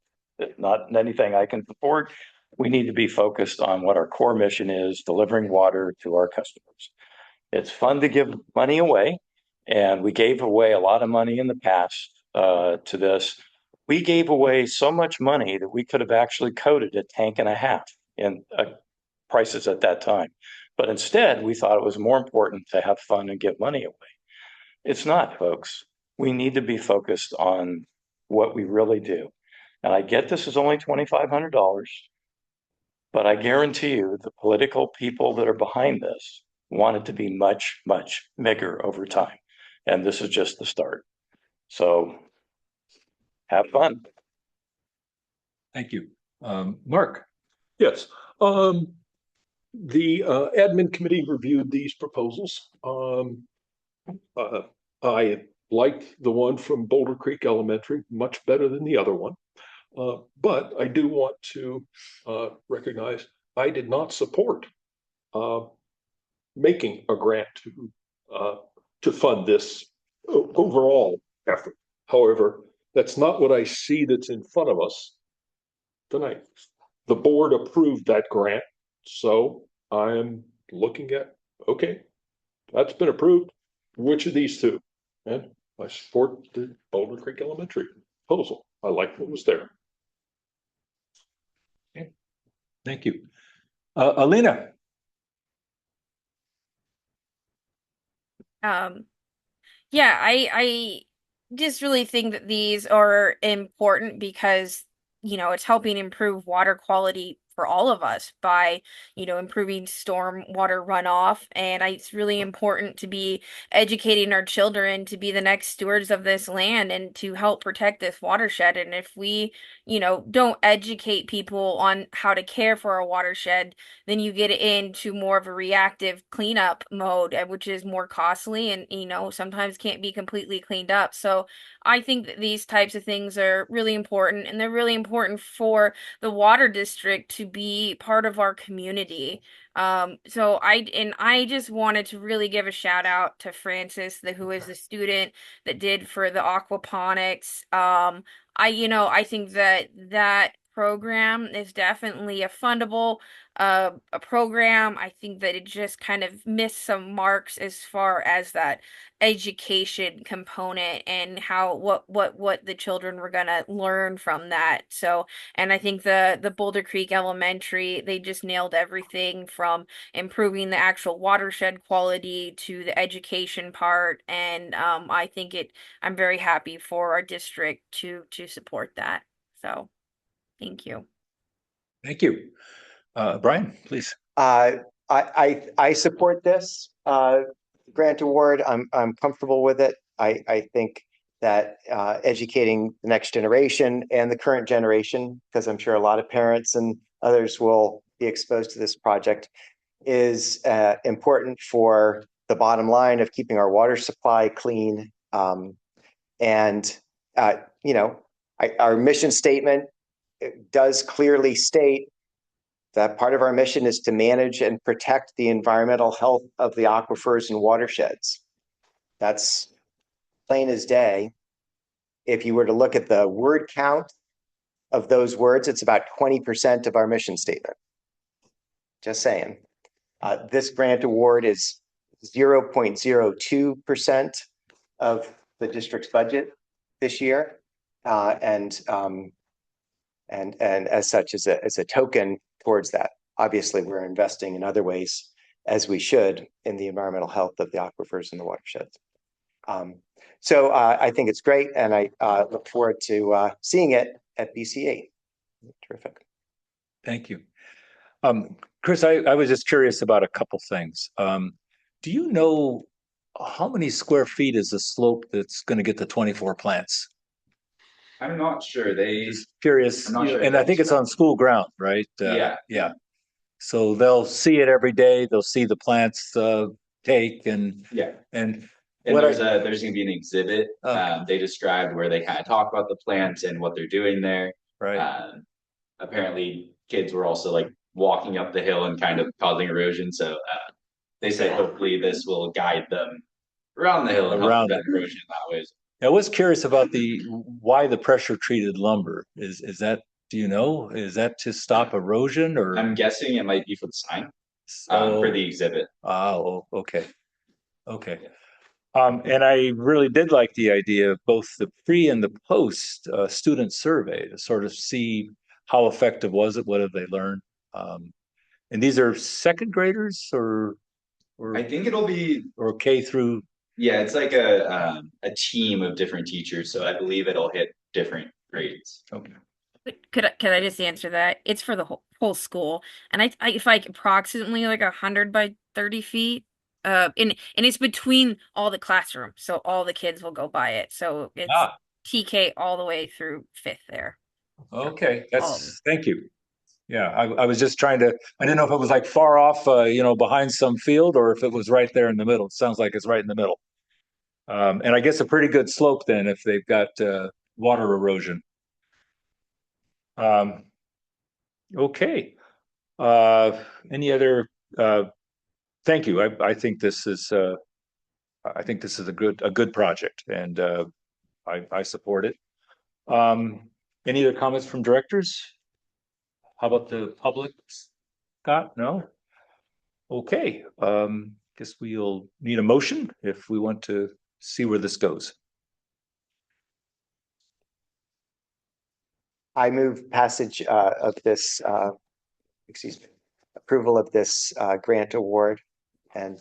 not anything I can support. We need to be focused on what our core mission is, delivering water to our customers. It's fun to give money away, and we gave away a lot of money in the past to this. We gave away so much money that we could have actually coded a tank and a half in prices at that time. But instead, we thought it was more important to have fun and give money away. It's not, folks. We need to be focused on what we really do. And I get this is only $2,500, but I guarantee you the political people that are behind this want it to be much, much bigger over time. And this is just the start. So have fun.
Thank you. Mark?
Yes, the admin committee reviewed these proposals. I liked the one from Boulder Creek Elementary much better than the other one. But I do want to recognize I did not support making a grant to fund this overall effort. However, that's not what I see that's in front of us tonight. The board approved that grant, so I'm looking at, okay, that's been approved. Which of these two? And I support the Boulder Creek Elementary proposal. I like what was there.
Okay. Thank you. Alina?
Yeah, I just really think that these are important because, you know, it's helping improve water quality for all of us by, you know, improving storm water runoff. And it's really important to be educating our children to be the next stewards of this land and to help protect this watershed. And if we, you know, don't educate people on how to care for our watershed, then you get into more of a reactive cleanup mode, which is more costly and, you know, sometimes can't be completely cleaned up. So I think that these types of things are really important, and they're really important for the water district to be part of our community. So I just wanted to really give a shout out to Francis, who is the student that did for the aquaponics. I think that program is definitely a fundable a program. I think that it just kind of missed some marks as far as that education component and how what the children were gonna learn from that. So, and I think the Boulder Creek Elementary, they just nailed everything from improving the actual watershed quality to the education part. And I'm very happy for our district to support that. So, thank you.
Thank you. Brian, please.
I support this grant award. I'm comfortable with it. I think that educating the next generation and the current generation, because I'm sure a lot of parents and others will be exposed to this project, is important for the bottom line of keeping our water supply clean. And our mission statement does clearly state that part of our mission is to manage and protect the environmental health of the aquifers and watersheds. That's plain as day. If you were to look at the word count of those words, it's about 20% of our mission statement. Just saying. This grant award is 0.02% of the district's budget this year. And as such, as a token towards that. Obviously, we're investing in other ways, as we should, in the environmental health of the aquifers and the watersheds. So I think it's great, and I look forward to seeing it at BCA. Terrific.
Thank you. Chris, I was just curious about a couple things. Do you know how many square feet is the slope that's going to get the 24 plants?
I'm not sure.
Curious,
I'm not sure
and I think it's on school ground, right?
Yeah.
Yeah. So they'll see it every day. They'll see the plants take and
Yeah.
and
And
what
there's going to be an exhibit.
Okay.
They described where they kind of talk about the plants and what they're doing there.
right.
Apparently, kids were also like walking up the hill and kind of causing erosion. So they said hopefully this will guide them around the hill and help
Around
prevent erosion that way.
I was curious about why the pressure treated lumber is that, do you know, is that to stop erosion or?
I'm guessing it might be for the sign
Oh,
for the exhibit.
oh, okay. Okay. And I really did like the idea of both the pre and the post student survey to sort of see how effective was it, what have they learned? And these are second graders or
I think it'll be
or K through.
Yeah, it's like a team of different teachers, so I believe it'll hit different grades.
Okay.
Could I just answer that? It's for the whole school, and I it's like approximately like 100 by 30 feet. And it's between all the classrooms, so all the kids will go by it. So it's TK all the way through 5th there.
Okay, thank you. Yeah, I was just trying to, I didn't know if it was like far off, behind some field or if it was right there in the middle. It sounds like it's right in the middle. And I guess a pretty good slope then if they've got water erosion. Okay. Any other, thank you. I think this is a good project and I support it. Any other comments from directors? How about the public? Scott, no? Okay, guess we'll need a motion if we want to see where this goes.
I move passage of this, approval of this grant award, and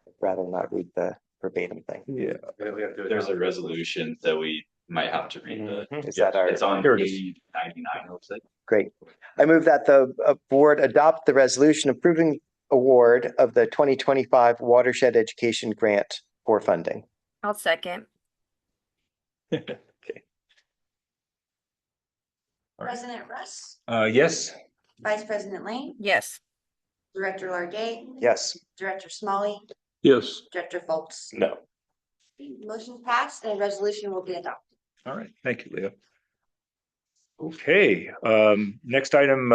I'd rather not read the verbatim thing.
Yeah.
There's a resolution, so we might have to read the.
Is that our?
It's on
Here it is.
page 99, it looks like.
Great. I move that the board adopt the resolution approving award of the 2025 Watershed Education Grant for funding.
I'll second.
Okay. All right.
President Russ,
Yes.
Vice President Lane,
Yes.
Director Largay,
Yes.
Director Smalley,
Yes.
Director Foltz.
No.
Motion passed and a resolution will be adopted.
All right. Thank you, Leo. Okay. Next item,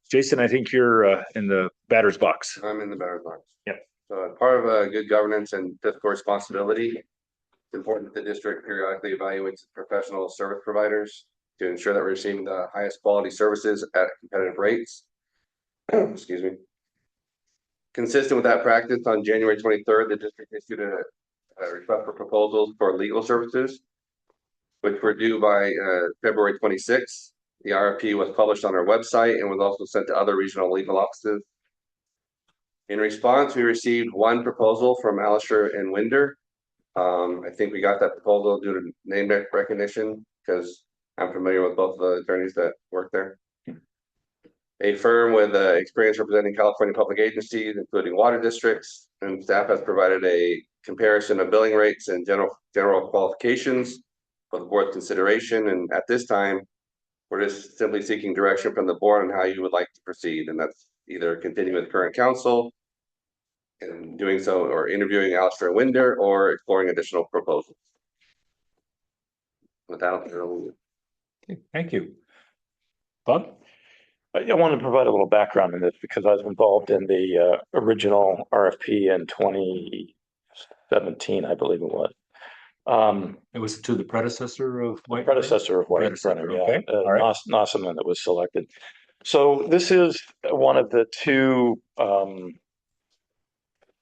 Jason, I think you're in the batter's box.
I'm in the batter's box.
Yep.
So as part of good governance and fiscal responsibility, it's important that the district periodically evaluates its professional service providers to ensure that we're receiving the highest quality services at competitive rates. Excuse me. Consistent with that practice, on January 23rd, the district issued a request for proposals for legal services, which were due by February 26th. The RFP was published on our website and was also sent to other regional legal offices. In response, we received one proposal from Alisher and Winder. I think we got that proposal due to name recognition because I'm familiar with both of the attorneys that work there. A firm with experience representing California public agencies, including water districts, and staff has provided a comparison of billing rates and general qualifications for the board's consideration, and at this time, we're just simply seeking direction from the board on how you would like to proceed, and that's either continue with current council and doing so, or interviewing Alistair Winder, or exploring additional proposals. Without,
Okay, thank you. Bob?
I want to provide a little background on this because I was involved in the original RFP in 2017, I believe it was.
It was to the predecessor of White.
Predecessor of White
Predecessor,
Brenner, yeah,
okay, all right.
Nossaman that was selected. So this is one of the two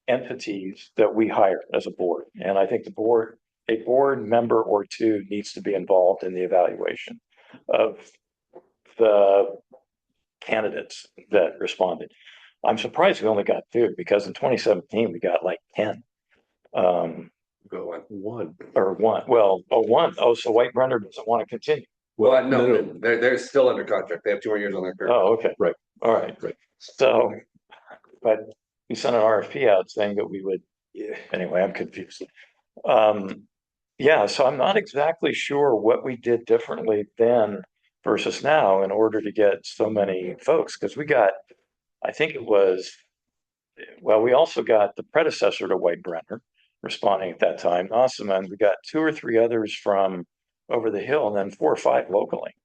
entities that we hire as a board, and I think a board member or two needs to be involved in the evaluation of the candidates that responded. I'm surprised we only got 2 because in 2017 we got like 10.
go on.
One.
Or one. Well, one. Oh, so White Brenner doesn't want to continue.
Well, no, they're still under contract. They have 2 more years on their career.
Oh, okay.
Right.
All right.
Right.
So, but we sent an RFP out saying that we would, anyway, I'm confused. Yeah, so I'm not exactly sure what we did differently then versus now in order to get so many folks, because we got, I think it was, well, we also got the predecessor to White Brenner responding at that time, Nossaman. We got 2 or 3 others from over the hill, and then 4 or 5 locally.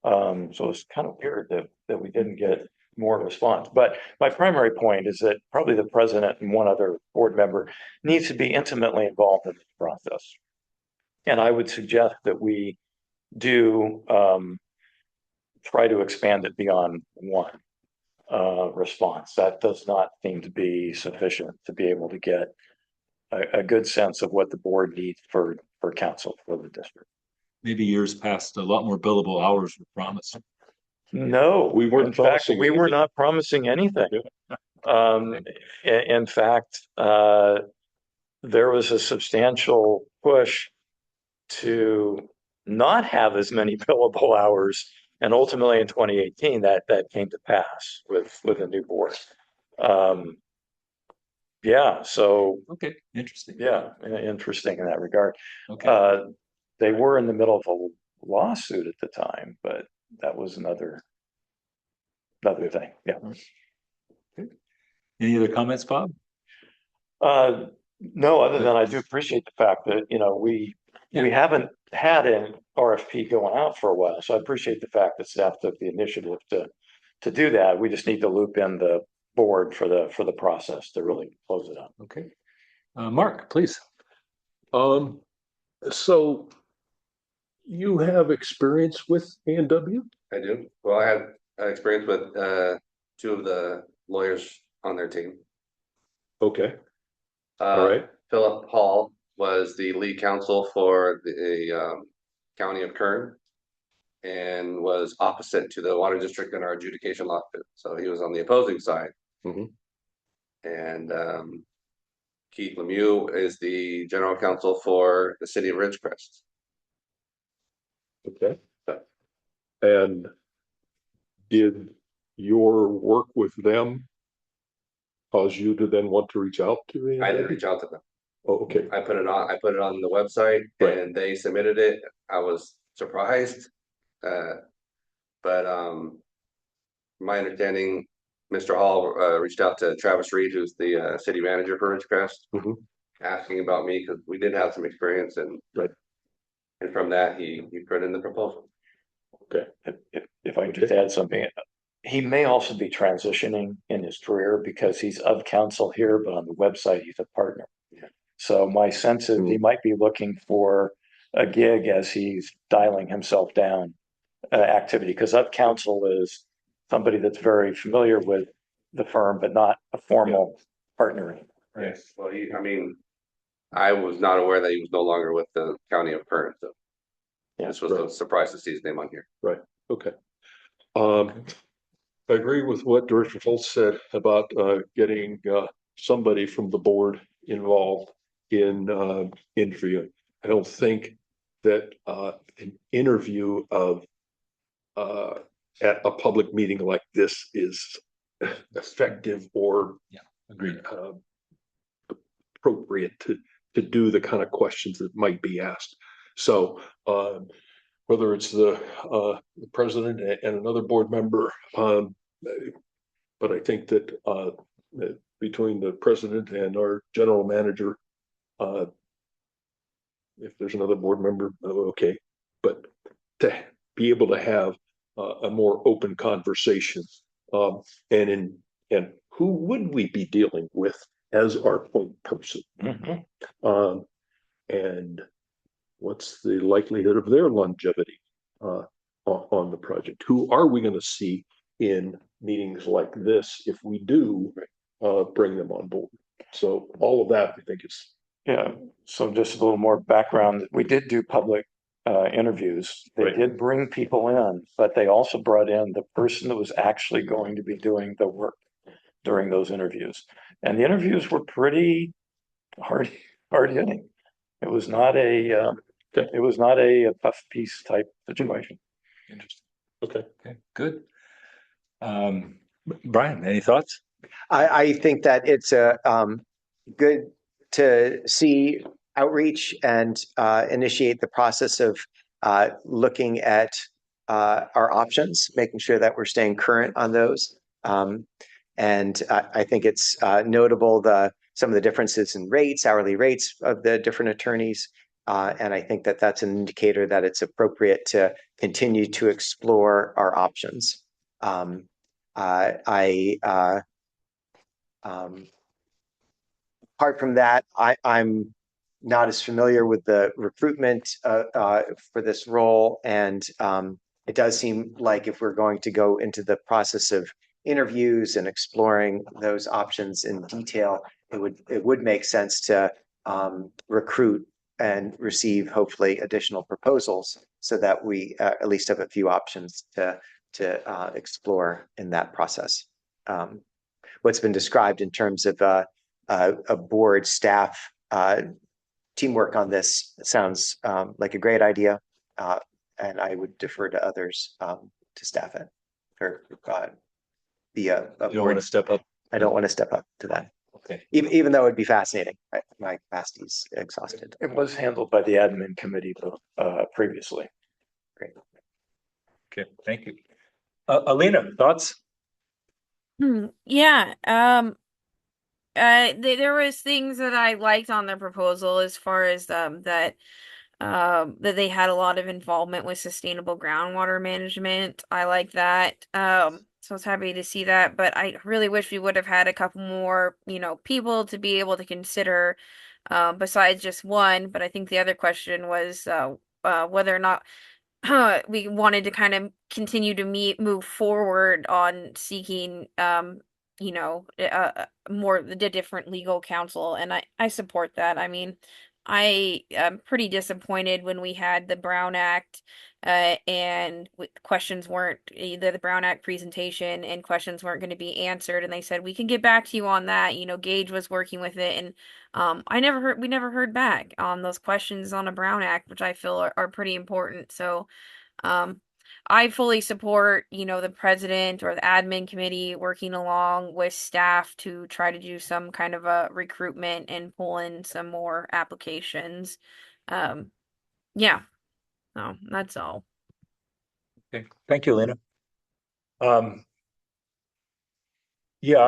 So it's kind of weird that we didn't get more response. But my primary point is that probably the president and one other board member needs to be intimately involved in this process. And I would suggest that we do try to expand it beyond 1 response. That does not seem to be sufficient to be able to get a good sense of what the board needs for council for the district.
Maybe years past, a lot more billable hours were promised.
No,
We weren't
in fact,
promising
we were
anything.
not promising anything. In fact, there was a substantial push to not have as many billable hours, and ultimately in 2018, that came to pass with a new board. Yeah, so
Okay, interesting.
yeah, interesting in that regard.
Okay.
They were in the middle of a lawsuit at the time, but that was another thing. Yeah.
Any other comments, Bob?
No, other than I do appreciate the fact that, we haven't had an RFP going out for a while. So I appreciate the fact that staff took the initiative to do that. We just need to loop in the board for the process to really close it up.
Okay. Mark, please.
So you have experience with A&W?
I do. Well, I had experience with 2 of the lawyers on their team.
Okay, all right.
Philip Hall was the lead counsel for the county of Kern and was opposite to the water district in our adjudication lawsuit. So he was on the opposing side.
Mhm.
And Keith Lemieux is the general counsel for the city of Ridgecrest.
Okay. And did your work with them cause you to then want to reach out to A&W?
I didn't reach out to them.
Oh, okay.
I put it on the website
Right.
and they submitted it. I was surprised. But my understanding, Mr. Hall reached out to Travis Reed, who's the city manager for Ridgecrest,
Mhm.
asking about me because we did have some experience, and
Right.
and from that he put in the proposal.
If I can just add something, he may also be transitioning in his career because he's of counsel here, but on the website, he's a partner.
Yeah.
So my sense is he might be looking for a gig as he's dialing himself down activity, because of counsel is somebody that's very familiar with the firm, but not a formal partner.
Yes. Well, I was not aware that he was no longer with the county of Kern, so this was a surprise to see his name on here.
Right, okay. I agree with what Director Fultz said about getting somebody from the board involved in interviewing. I don't think that an interview of at a public meeting like this is effective or
Agreed.
appropriate to do the kind of questions that might be asked. So, whether it's the president and another board member, but I think that between the president and our general manager, if there's another board member, okay, but to be able to have a more open conversation, and who would we be dealing with as our point person? And what's the likelihood of their longevity on the project? Who are we going to see in meetings like this if we do bring them on board? So all of that, I think, is
Yeah, so just a little more background. We did do public interviews. They
Right.
did bring people in, but they also brought in the person that was actually going to be doing the work during those interviews. And the interviews were pretty hard hitting. It was not a puff piece type situation.
Interesting.
okay.
Okay, good. Brian, any thoughts?
I think that it's good to see outreach and initiate the process of looking at our options, making sure that we're staying current on those. And I think it's notable some of the differences in rates, hourly rates of the different attorneys. And I think that that's an indicator that it's appropriate to continue to explore our options. Apart from that, I'm not as familiar with the recruitment for this role, and it does seem like if we're going to go into the process of interviews and exploring those options in detail, it would make sense to recruit and receive hopefully additional proposals so that we at least have a few options to explore in that process. What's been described in terms of a board staff teamwork on this sounds like a great idea, and I would defer to others to staff it or be a
You don't want to step up?
I don't want to step up to that,
Okay.
even though it'd be fascinating. My capacity's exhausted.
It was handled by the admin committee previously.
Great.
Okay, thank you. Alina, thoughts?
Yeah. There was things that I liked on the proposal as far as that they had a lot of involvement with sustainable groundwater management. I like that. So I was happy to see that, but I really wish we would have had a couple more, people to be able to consider besides just one. But I think the other question was whether or not we wanted to kind of continue to move forward on seeking more the different legal counsel, and I support that. I mean, I am pretty disappointed when we had the Brown Act and questions weren't either the Brown Act presentation and questions weren't going to be answered, and they said we can get back to you on that. Gage was working with it, and we never heard back on those questions on a Brown Act, which I feel are pretty important. So I fully support, the president or the admin committee working along with staff to try to do some kind of a recruitment and pull in some more applications. Yeah. So that's all.
Okay, thank you, Alina. Yeah,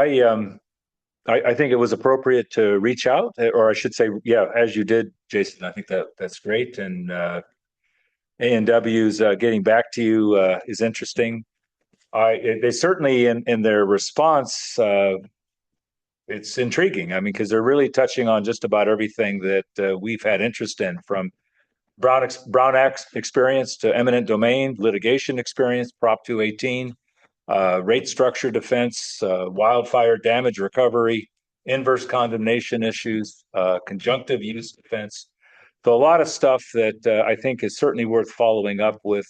I think it was appropriate to reach out, or I should say, yeah, as you did, Jason. I think that's great, and A&W's getting back to you is interesting. They certainly in their response, it's intriguing. I mean, because they're really touching on just about everything that we've had interest in, from Brown Act experience to eminent domain litigation experience, Prop 218, rate structure defense, wildfire damage recovery, inverse condemnation issues, conjunctive use defense. So a lot of stuff that I think is certainly worth following up with,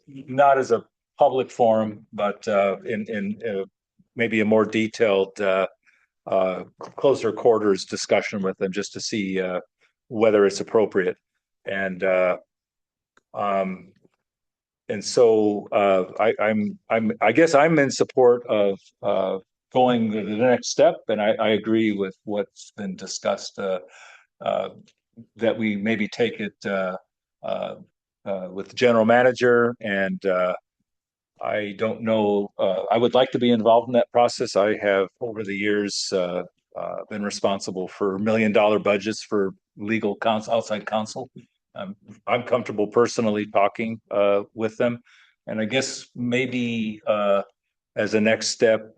not as a public forum, but in maybe a more detailed, closer quarters discussion with them, just to see whether it's appropriate. And so I guess I'm in support of going to the next step, and I agree with what's been discussed. that we maybe take it with the general manager and I don't know, I would like to be involved in that process. I have over the years been responsible for $1 million budgets for legal counsel, outside counsel. I'm comfortable personally talking with them. And I guess maybe as a next step,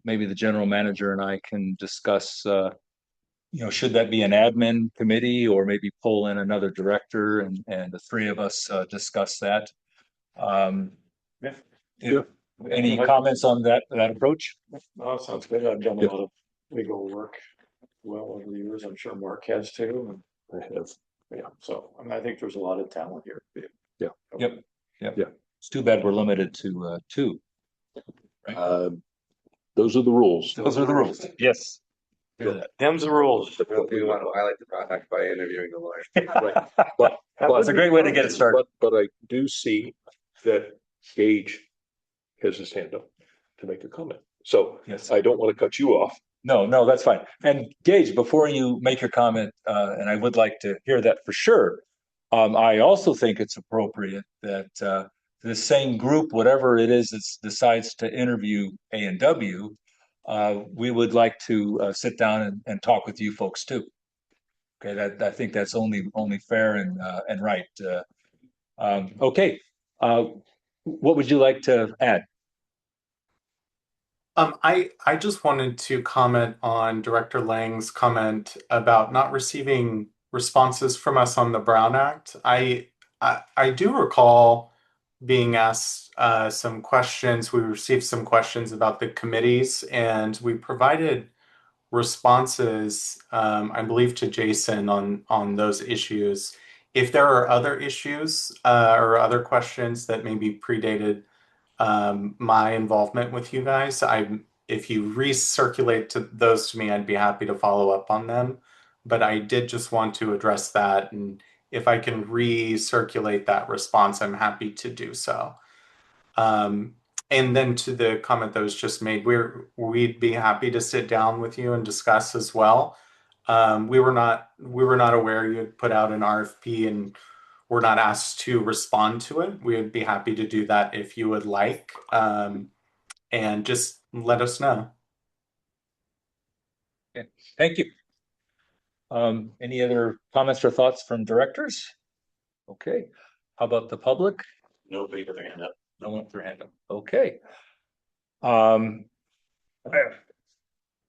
maybe the general manager and I can discuss, should that be an admin committee or maybe pull in another director and the three of us discuss that. If- Any comments on that approach?
Oh, sounds good. I've done a lot of legal work well over the years. I'm sure Mark has too. And I have, yeah, so I mean, I think there's a lot of talent here.
Yeah.
Yep.
Yeah.
It's too bad we're limited to two.
Those are the rules.
Those are the rules. Yes. Hear that.
Them's the rules.
We want to highlight the product by interviewing the lawyer.
Right. But
It's a great way to get it started.
But I do see that Gage has his hand up to make a comment. So
Yes.
I don't want to cut you off.
No, that's fine. And Gage, before you make your comment, and I would like to hear that for sure. I also think it's appropriate that the same group, whatever it is that decides to interview A&W, we would like to sit down and talk with you folks too. Okay, I think that's only fair and right. Okay, what would you like to add?
I just wanted to comment on Director Lang's comment about not receiving responses from us on the Brown Act. I do recall being asked some questions. We received some questions about the committees, and we provided responses, I believe, to Jason on those issues. If there are other issues or other questions that maybe predated my involvement with you guys, if you recirculate those to me, I'd be happy to follow up on them. But I did just want to address that, and if I can recirculate that response, I'm happy to do so. And then to the comment that was just made, we'd be happy to sit down with you and discuss as well. We were not aware you had put out an RFP and we're not asked to respond to it. We would be happy to do that if you would like, and just let us know.
Okay. Thank you. Any other comments or thoughts from directors? Okay. How about the public?
Nobody with their hand up.
No one with their hand up. Okay.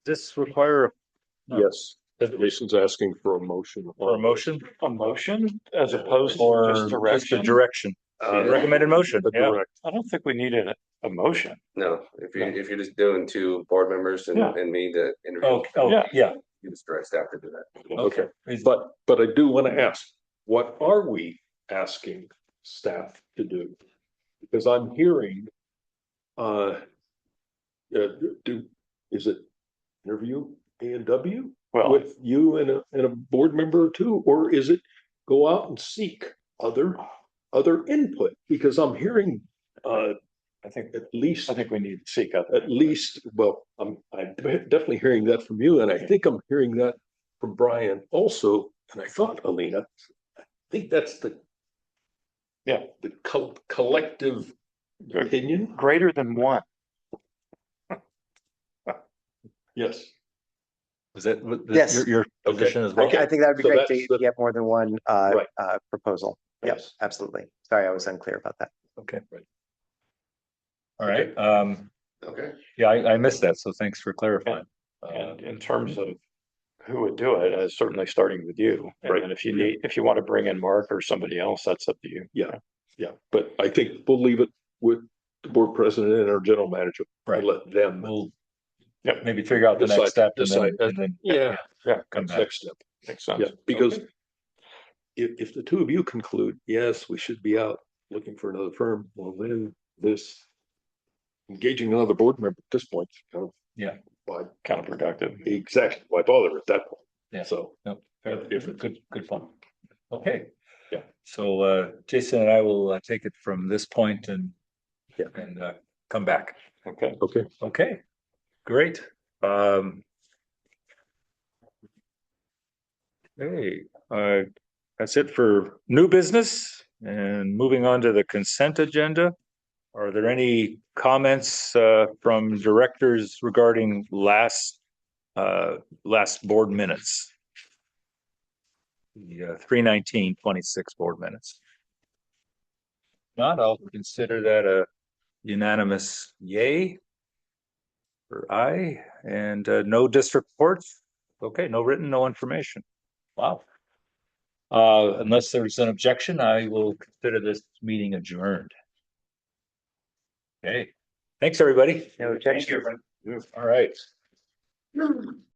This require No.
Yes. Jason's asking for a motion.
a motion
A motion as opposed to
or
just direction?
a direction? Recommended motion.
A
Yeah.
direct.
I don't think we needed a motion.
No, if you're just doing two board members and
Yeah.
me to interview,
Oh, yeah.
you just direct staff to do that.
Okay.
But I do want to ask, what are we asking staff to do? Because I'm hearing, is it interview A&W
Well,
with you and a board member or two, or is it go out and seek other input? Because I'm hearing,
I think
at least
we need to seek out.
well, I'm definitely hearing that from you, and I think I'm hearing that from Brian also. And I thought, Alina, I think that's the collective opinion.
Greater than one.
Yes.
Is that
Yes.
your position as well?
I think that would be
So
great
that's
to get more than one
Right.
proposal. Yes,
Yes.
absolutely. Sorry, I was unclear about that.
Okay. All right.
Okay.
Yeah, I missed that. So thanks for clarifying.
And in terms of who would do it, certainly starting with you. And
Right.
then if you want to bring in Mark or somebody else, that's up to you.
Yeah, but I think we'll leave it with the board president and our general manager.
Right.
And let them.
We'll
Yep.
maybe figure out the next step and then
Yeah,
come
that's
back.
next step.
Makes sense.
Yeah, because
Okay.
if the two of you conclude, yes, we should be out looking for another firm, well, then this engaging another board member at this point, kind of.
Yeah.
Why,
Counterproductive.
exactly, why bother at that point?
Yeah.
So,
No, fair. Good point. Okay.
Yeah.
So Jason and I will take it from this point and
Yeah.
come back.
Okay.
okay,
Okay, great. Hey, that's it for new business and moving on to the consent agenda. Are there any comments from directors regarding last board minutes? The 3/19/26 board minutes. Not, I'll consider that a unanimous yay or aye, and no district reports. Okay, no written, no information. Wow. Unless there's an objection, I will consider this meeting adjourned. Okay, thanks, everybody.
No objection.
All right.